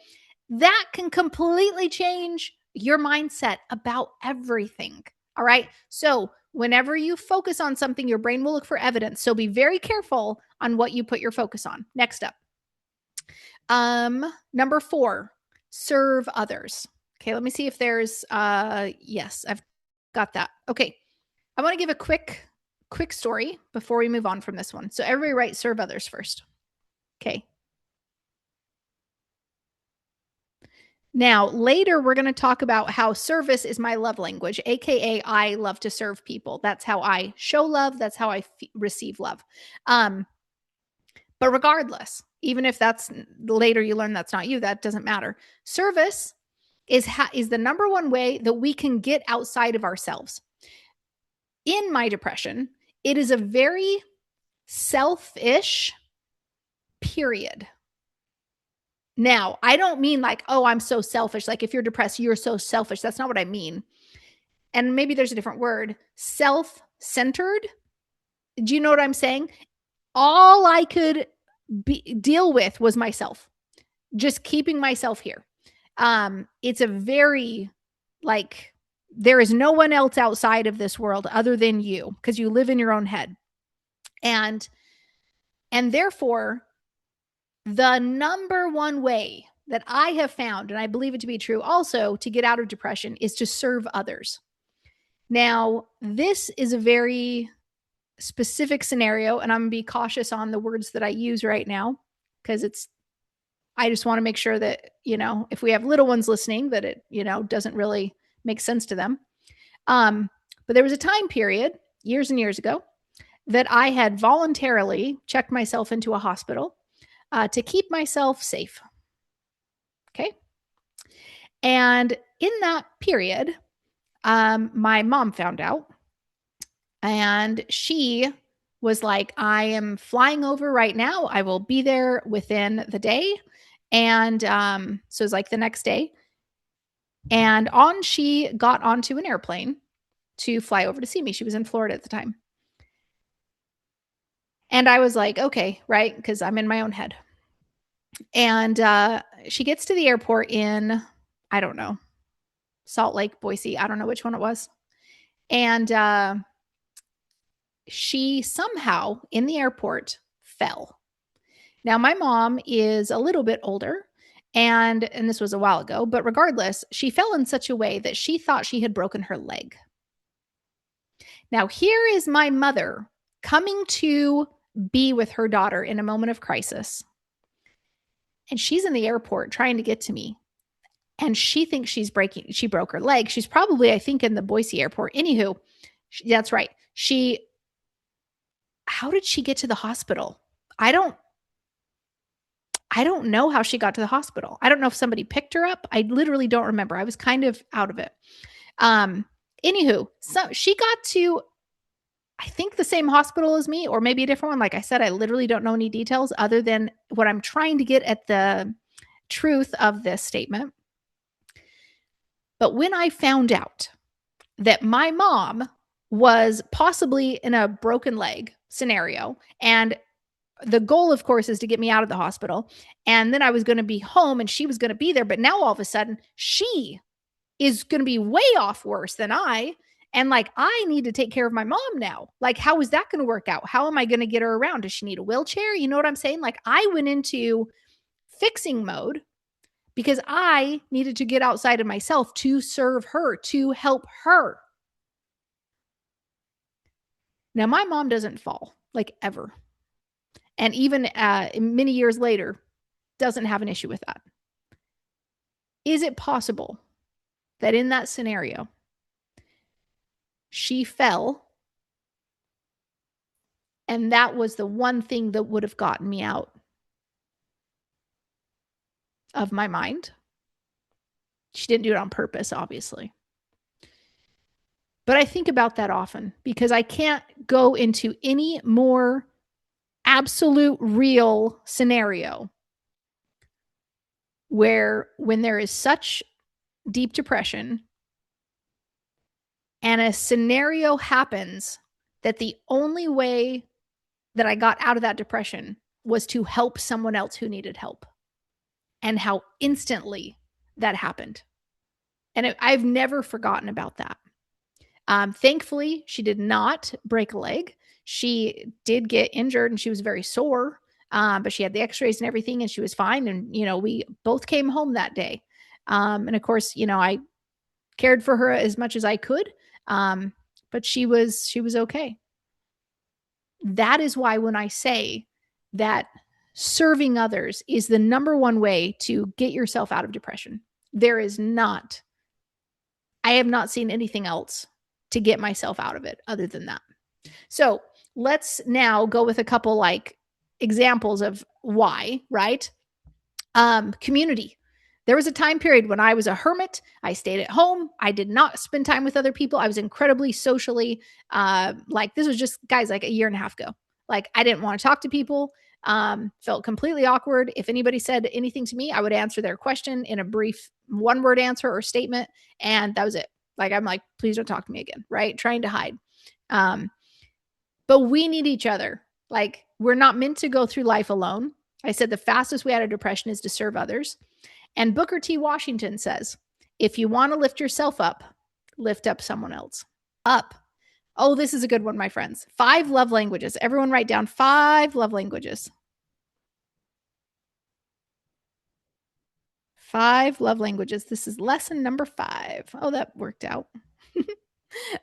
That can completely change your mindset about everything. All right? So, whenever you focus on something, your brain will look for evidence. So be very careful on what you put your focus on. Next up. Number 4, serve others. Okay, let me see if there's yes, I've got that. Okay. I want to give a quick story before we move on from this one. So everybody write serve others first. Okay. Now, later we're going to talk about how service is my love language, aka I love to serve people. That's how I show love, that's how I receive love. But regardless, even if that's later you learn that's not you, that doesn't matter. Service is the number one way that we can get outside of ourselves. In my depression, it is a very selfish period. Now, I don't mean like, oh, I'm so selfish. Like if you're depressed, you're so selfish. That's not what I mean. And maybe there's a different word. Self-centered. Do you know what I'm saying? All I could deal with was myself. Just keeping myself here. It's a very like there is no one else outside of this world other than you because you live in your own head. And therefore, the number one way that I have found, and I believe it to be true also, to get out of depression is to serve others. Now, this is a very specific scenario, and I'm going to be cautious on the words that I use right now because I just want to make sure that, if we have little ones listening, that it, doesn't really make sense to them. But there was a time period years and years ago that I had voluntarily checked myself into a hospital to keep myself safe. Okay. And in that period, my mom found out and she was like, I am flying over right now. I will be there within the day. And so it's like the next day. And she got onto an airplane to fly over to see me. She was in Florida at the time. And I was like, okay, right? Because I'm in my own head. And she gets to the airport in, I don't know, Salt Lake, Boise. I don't know which one it was. And she somehow in the airport fell. Now, my mom is a little bit older And this was a while ago, but regardless, she fell in such a way that she thought she had broken her leg. Now, here is my mother coming to be with her daughter in a moment of crisis. And she's in the airport trying to get to me. And she thinks she broke her leg. She's probably, I think, in the Boise airport. Anywho, that's right. How did she get to the hospital? I don't know how she got to the hospital. I don't know if somebody picked her up. I literally don't remember. I was kind of out of it. Anywho, so she got to, I think, the same hospital as me, or maybe a different one. Like I said, I literally don't know any details other than what I'm trying to get at the truth of this statement. But when I found out that my mom was possibly in a broken leg scenario, and the goal, of course, is to get me out of the hospital, and then I was going to be home and she was going to be there. But now all of a sudden, she is going to be way off worse than I. And like, I need to take care of my mom now. Like, how is that going to work out? How am I going to get her around? Does she need a wheelchair? You know what I'm saying? Like, I went into fixing mode because I needed to get outside of myself to serve her, to help her. Now, my mom doesn't fall, like, ever. And even many years later, doesn't have an issue with that. Is it possible that in that scenario, she fell and that was the one thing that would have gotten me out of my mind? She didn't do it on purpose, obviously. But I think about that often because I can't go into any more absolute real scenario where when there is such deep depression and a scenario happens that the only way that I got out of that depression was to help someone else who needed help, and how instantly that happened. And I've never forgotten about that. Thankfully, she did not break a leg. She did get injured and she was very sore, but she had the x-rays and everything and she was fine. And, we both came home that day. And of course, I cared for her as much as I could. But she was okay. That is why when I say that serving others is the number one way to get yourself out of depression, I have not seen anything else to get myself out of it other than that. So let's now go with a couple like examples of why, right? Community. There was a time period when I was a hermit. I stayed at home. I did not spend time with other people. I was incredibly socially, this was just, guys, like a year and a half ago. Like, I didn't want to talk to people. Felt completely awkward. If anybody said anything to me, I would answer their question in a brief one-word answer or statement, and that was it. Like, I'm like, please don't talk to me again, right? Trying to hide. But we need each other. Like, we're not meant to go through life alone. I said the fastest way out of depression is to serve others. And Booker T. Washington says, if you want to lift yourself up, lift up someone else. Up. Oh, this is a good one, my friends. 5 love languages. Everyone write down 5 love languages. 5 love languages. This is lesson number 5. Oh, that worked out.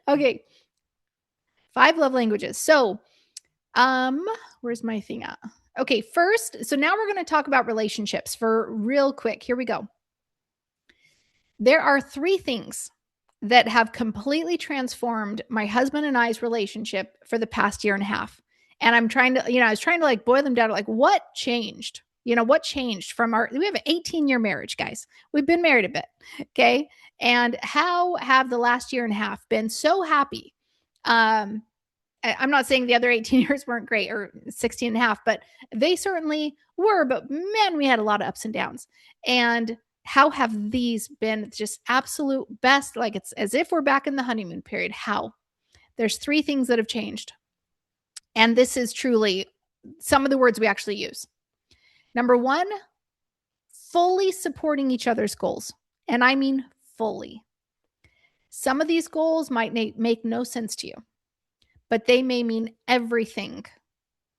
Okay. 5 love languages. So, where's my thing at? Okay, first, so now we're going to talk about relationships for real quick. Here we go. There are 3 things that have completely transformed my husband and I's relationship for the past year and a half. And I'm trying to, I was trying to like boil them down to like, what changed? What changed from we have an 18-year marriage, guys. We've been married a bit. Okay. And how have the last year and a half been so happy? I'm not saying the other 18 years weren't great, or 16 and a half, but they certainly were. But man, we had a lot of ups and downs. And how have these been just absolute best? Like, it's as if we're back in the honeymoon period. How? There's 3 things that have changed. And this is truly some of the words we actually use. Number 1, fully supporting each other's goals. And I mean fully. Some of these goals might make no sense to you, but they may mean everything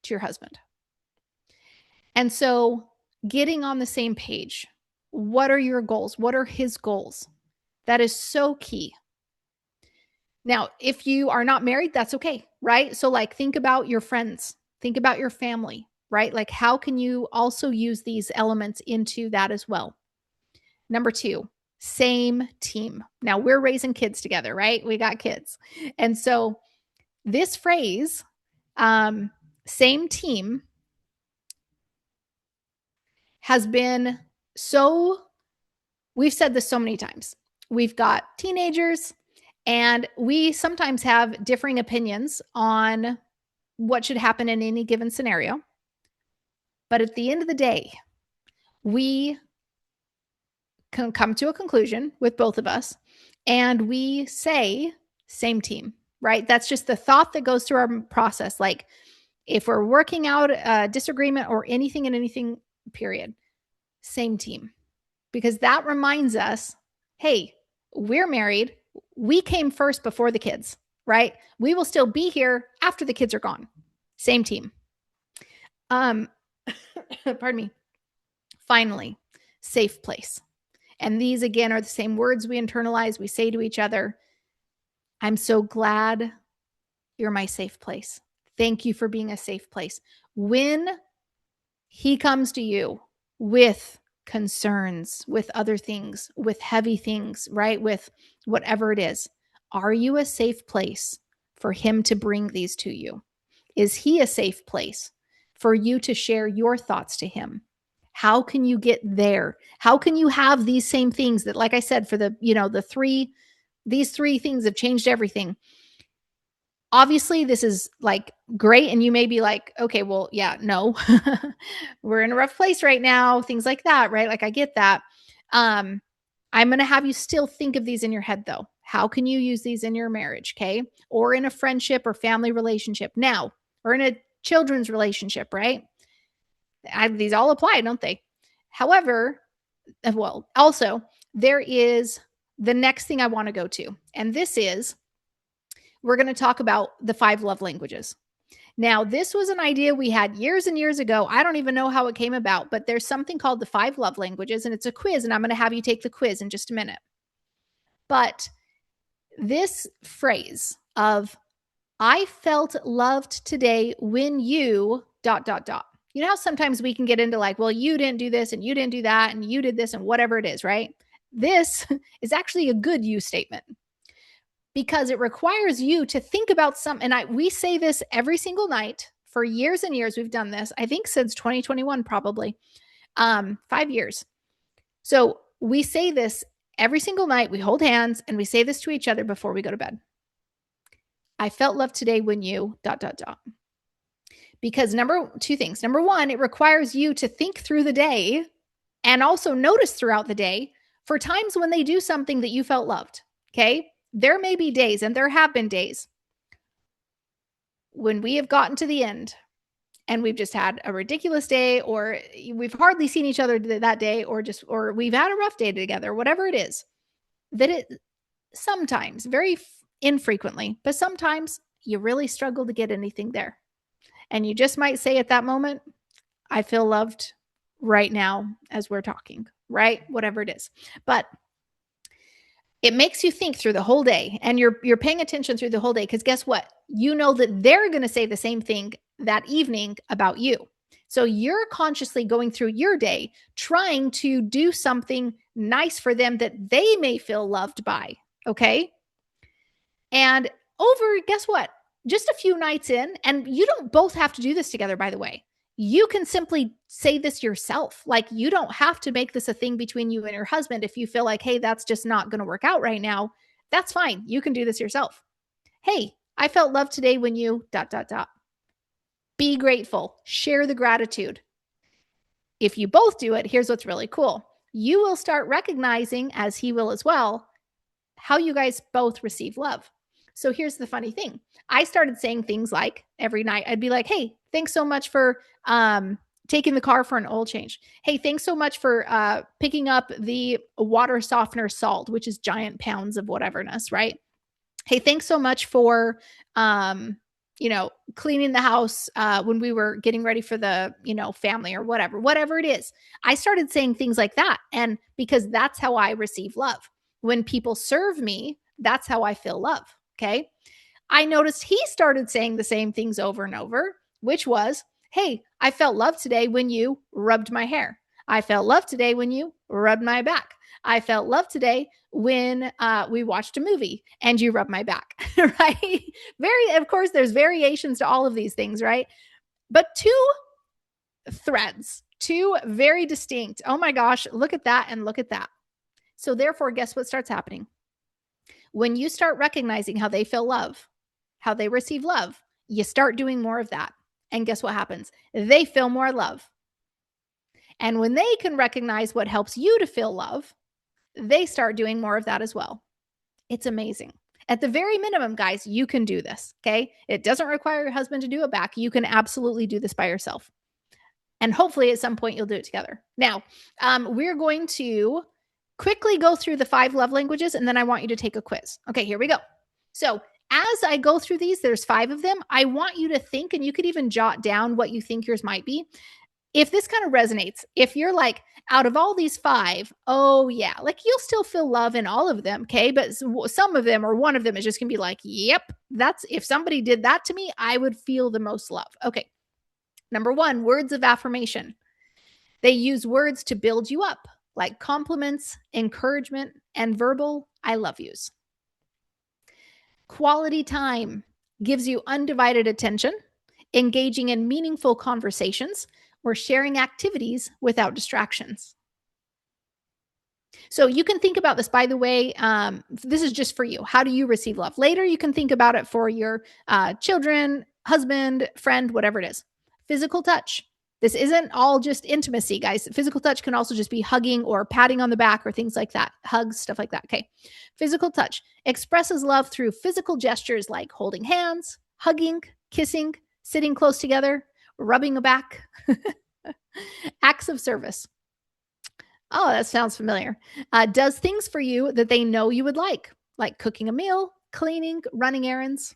to your husband. And so getting on the same page What are your goals? What are his goals? That is so key. Now, if you are not married, that's okay, right? So, like, think about your friends, think about your family, right? Like, how can you also use these elements into that as well? Number two, same team. Now, we're raising kids together, right? We got kids. And so, this phrase, um, same team, has been so, we've said this so many times. We've got teenagers, and we sometimes have differing opinions on what should happen in any given scenario. But at the end of the day, we can come to a conclusion with both of us, and we say same team, right? That's just the thought that goes through our process. Like, if we're working out a disagreement or anything and anything, period, same team. Because that reminds us, hey, we're married. We came first before the kids, right? We will still be here after the kids are gone. Same team. Pardon me. Finally, safe place. And these, again, are the same words we internalize. We say to each other, I'm so glad you're my safe place. Thank you for being a safe place. When he comes to you with concerns, with other things, with heavy things, right? With whatever it is, are you a safe place for him to bring these to you? Is he a safe place for you to share your thoughts to him? How can you get there? How can you have these same things that, like I said, for these three things have changed everything? Obviously, this is like great. And you may be like, okay, well, yeah, no, we're in a rough place right now, things like that, right? Like, I get that. I'm going to have you still think of these in your head, though. How can you use these in your marriage? Okay. Or in a friendship or family relationship now, or in a children's relationship, right? These all apply, don't they? However, well, also, there is the next thing I want to go to. And this is, we're going to talk about the 5 love languages. Now, this was an idea we had years and years ago. I don't even know how it came about, but there's something called the 5 love languages, and it's a quiz, and I'm going to have you take the quiz in just a minute. But this phrase of, I felt loved today when you ... You know how sometimes we can get into like, well, you didn't do this and you didn't do that and you did this and whatever it is, right? This is actually a good you statement, because it requires you to think about something. And we say this every single night for years and years. We've done this, I think, since 2021, probably 5 years. So we say this every single night. We hold hands and we say this to each other before we go to bed. I felt loved today when you ... Because two things. Number one, it requires you to think through the day and also notice throughout the day for times when they do something that you felt loved. Okay. There may be days, and there have been days, when we have gotten to the end and we've just had a ridiculous day, or we've hardly seen each other that day, or we've had a rough day together, whatever it is, that it sometimes, very infrequently, but sometimes you really struggle to get anything there. And you just might say at that moment, I feel loved right now as we're talking, right? Whatever it is. But it makes you think through the whole day, and you're paying attention through the whole day, because guess what? You know that they're going to say the same thing that evening about you. So you're consciously going through your day trying to do something nice for them that they may feel loved by. Okay. And guess what? Just a few nights in, and you don't both have to do this together, by the way. You can simply say this yourself. Like, you don't have to make this a thing between you and your husband. If you feel like, hey, that's just not going to work out right now, that's fine. You can do this yourself. Hey, I felt loved today when you ... Be grateful. Share the gratitude. If you both do it, here's what's really cool. You will start recognizing, as he will as well, how you guys both receive love. So here's the funny thing. I started saying things like, every night I'd be like, hey, thanks so much for taking the car for an oil change. Hey, thanks so much for picking up the water softener salt, which is giant pounds of whateverness, right? Hey, thanks so much for cleaning the house when we were getting ready for the, family or whatever it is. I started saying things like that. And because that's how I receive love. When people serve me, that's how I feel love. Okay. I noticed he started saying the same things over and over, which was, hey, I felt love today when you rubbed my hair. I felt love today when you rubbed my back. I felt love today when we watched a movie and you rubbed my back, right? Of course, there's variations to all of these things, right? But two threads, two very distinct. Oh my gosh, look at that and look at that. So therefore, guess what starts happening? When you start recognizing how they feel love, how they receive love, you start doing more of that. And guess what happens? They feel more love. And when they can recognize what helps you to feel love, they start doing more of that as well. It's amazing. At the very minimum, guys, you can do this. Okay. It doesn't require your husband to do it back. You can absolutely do this by yourself. And hopefully at some point you'll do it together. Now, we're going to quickly go through the 5 love languages, and then I want you to take a quiz. Okay, here we go. So as I go through these, there's 5 of them. I want you to think, and you could even jot down what you think yours might be. If this kind of resonates, if you're like, out of all these 5, oh yeah, like you'll still feel love in all of them, okay? But some of them or one of them is just gonna be like, yep, that's, if somebody did that to me, I would feel the most love. Okay. Number 1, words of affirmation. They use words to build you up, like compliments, encouragement, and verbal I love yous. Quality time gives you undivided attention, engaging in meaningful conversations, or sharing activities without distractions. So you can think about this, by the way. This is just for you. How do you receive love? Later, you can think about it for your children, husband, friend, whatever it is. Physical touch. This isn't all just intimacy, guys. Physical touch can also just be hugging or patting on the back or things like that. Hugs, stuff like that. Okay. Physical touch expresses love through physical gestures like holding hands, hugging, kissing, sitting close together, rubbing a back. Acts of service. Oh, that sounds familiar. Does things for you that they know you would like cooking a meal, cleaning, running errands.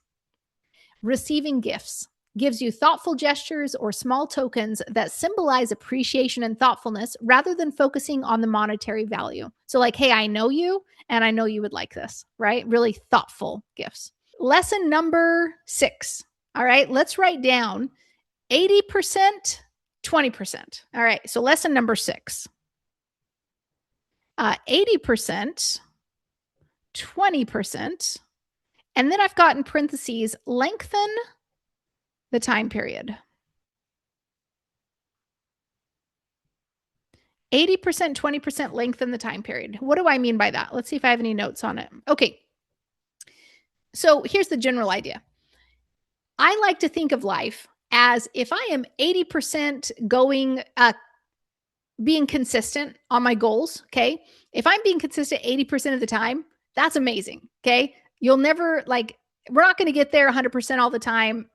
Receiving gifts gives you thoughtful gestures or small tokens that symbolize appreciation and thoughtfulness rather than focusing on the monetary value. So like, hey, I know you and I know you would like this, right? Really thoughtful gifts. Lesson number 6. All right, let's write down 80%, 20%. All right, so lesson number 6. 80%, 20%, and then I've got in parentheses, lengthen the time period. 80%, 20% lengthen the time period. What do I mean by that? Let's see if I have any notes on it. Okay. So here's the general idea. I like to think of life as if I am 80% going, being consistent on my goals. Okay. If I'm being consistent 80% of the time, that's amazing. Okay. You'll never we're not going to get there 100% all the time.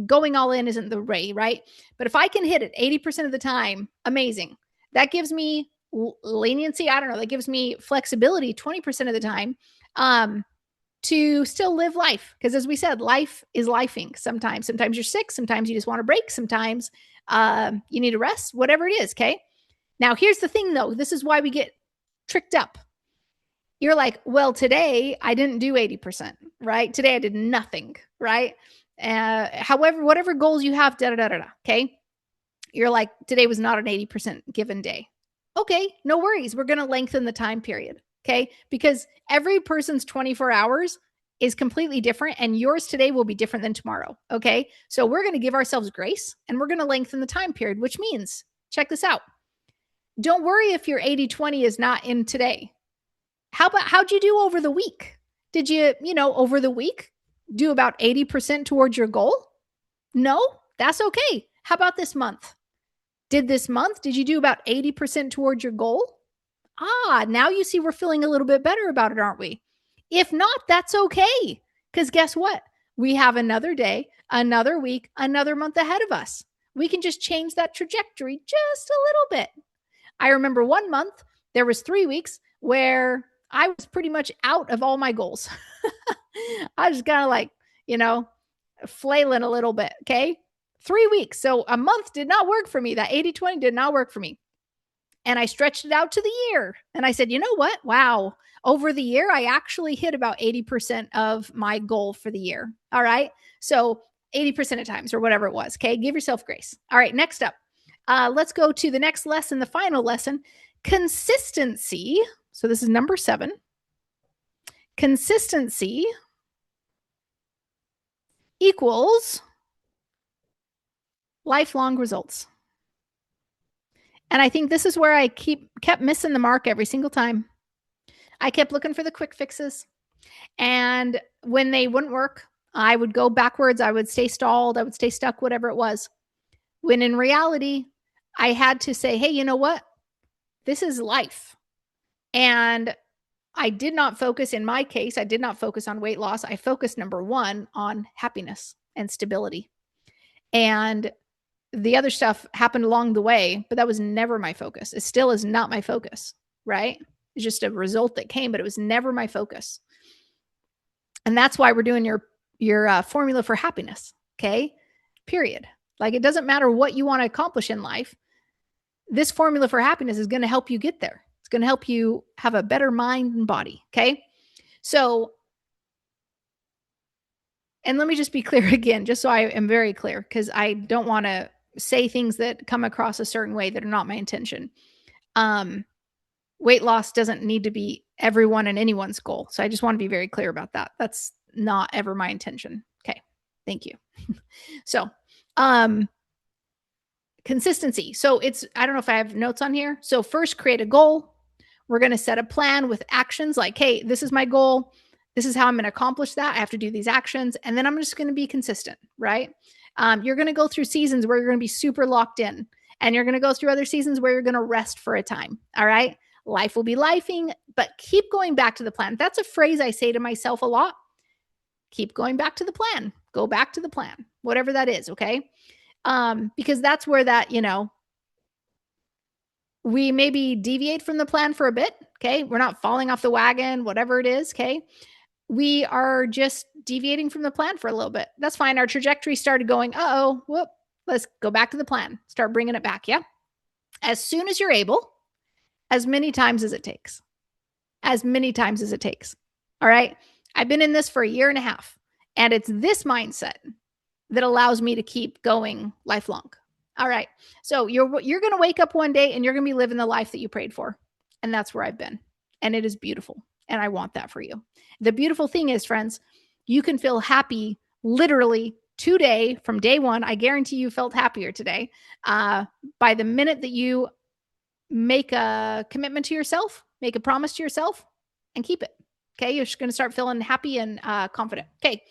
Going all in isn't the way, right? But if I can hit it 80% of the time, amazing. That gives me leniency. I don't know. That gives me flexibility 20% of the time to still live life. Because as we said, life is lifing sometimes. Sometimes you're sick. Sometimes you just want a break. Sometimes you need a rest, whatever it is. Okay. Now, here's the thing, though. This is why we get tricked up. You're like, well, today I didn't do 80%, right? Today I did nothing, right? However, whatever goals you have, okay? You're like, today was not an 80% given day. Okay, no worries. We're going to lengthen the time period, okay? Because every person's 24 hours is completely different, and yours today will be different than tomorrow, okay? So we're going to give ourselves grace, and we're going to lengthen the time period, which means, check this out. Don't worry if your 80-20 is not in today. How'd you do over the week? Did you, over the week do about 80% towards your goal? No, that's okay. How about this month? Did you do about 80% towards your goal? Now you see we're feeling a little bit better about it, aren't we? If not, that's okay. Because guess what? We have another day, another week, another month ahead of us. We can just change that trajectory just a little bit. I remember one month, there was 3 weeks where I was pretty much out of all my goals. I was kind of flailing a little bit. Okay. 3 weeks. So a month did not work for me. That 80-20 did not work for me. And I stretched it out to the year. And I said, you know what? Wow. Over the year, I actually hit about 80% of my goal for the year. All right. So 80% of times or whatever it was. Okay. Give yourself grace. All right. Next up, let's go to the next lesson, the final lesson, consistency. So this is number 7. Consistency equals lifelong results. And I think this is where I kept missing the mark every single time. I kept looking for the quick fixes. And when they wouldn't work, I would go backwards. I would stay stalled. I would stay stuck, whatever it was. When in reality, I had to say, hey, you know what? This is life. And I did not focus, in my case, I did not focus on weight loss. I focused, number 1, on happiness and stability. And the other stuff happened along the way, but that was never my focus. It still is not my focus, right? It's just a result that came, but it was never my focus. And that's why we're doing your formula for happiness. Okay. Period. Like, it doesn't matter what you want to accomplish in life. This formula for happiness is going to help you get there. It's going to help you have a better mind and body. Okay. So, and let me just be clear again, just so I am very clear, because I don't want to say things that come across a certain way that are not my intention. Weight loss doesn't need to be everyone and anyone's goal. So I just want to be very clear about that. That's not ever my intention. Okay. Thank you. So, consistency. So I don't know if I have notes on here. So first, create a goal. We're going to set a plan with actions like, hey, this is my goal. This is how I'm going to accomplish that. I have to do these actions. And then I'm just going to be consistent, right? You're going to go through seasons where you're going to be super locked in, and you're going to go through other seasons where you're going to rest for a time. All right. Life will be lifing, but keep going back to the plan. That's a phrase I say to myself a lot. Keep going back to the plan. Go back to the plan, whatever that is. Okay. Because that's where that, we maybe deviate from the plan for a bit. Okay. We're not falling off the wagon, whatever it is. Okay. We are just deviating from the plan for a little bit. That's fine. Our trajectory started going, whoop, let's go back to the plan. Start bringing it back. Yeah. As soon as you're able, as many times as it takes. As many times as it takes. All right. I've been in this for 1.5 years, and it's this mindset that allows me to keep going lifelong. All right. So you're going to wake up one day and you're going to be living the life that you prayed for. And that's where I've been. And it is beautiful. And I want that for you. The beautiful thing is, friends, you can feel happy literally today from day one. I guarantee you felt happier today by the minute that you make a commitment to yourself, make a promise to yourself, and keep it. Okay. You're just going to start feeling happy and confident. Okay.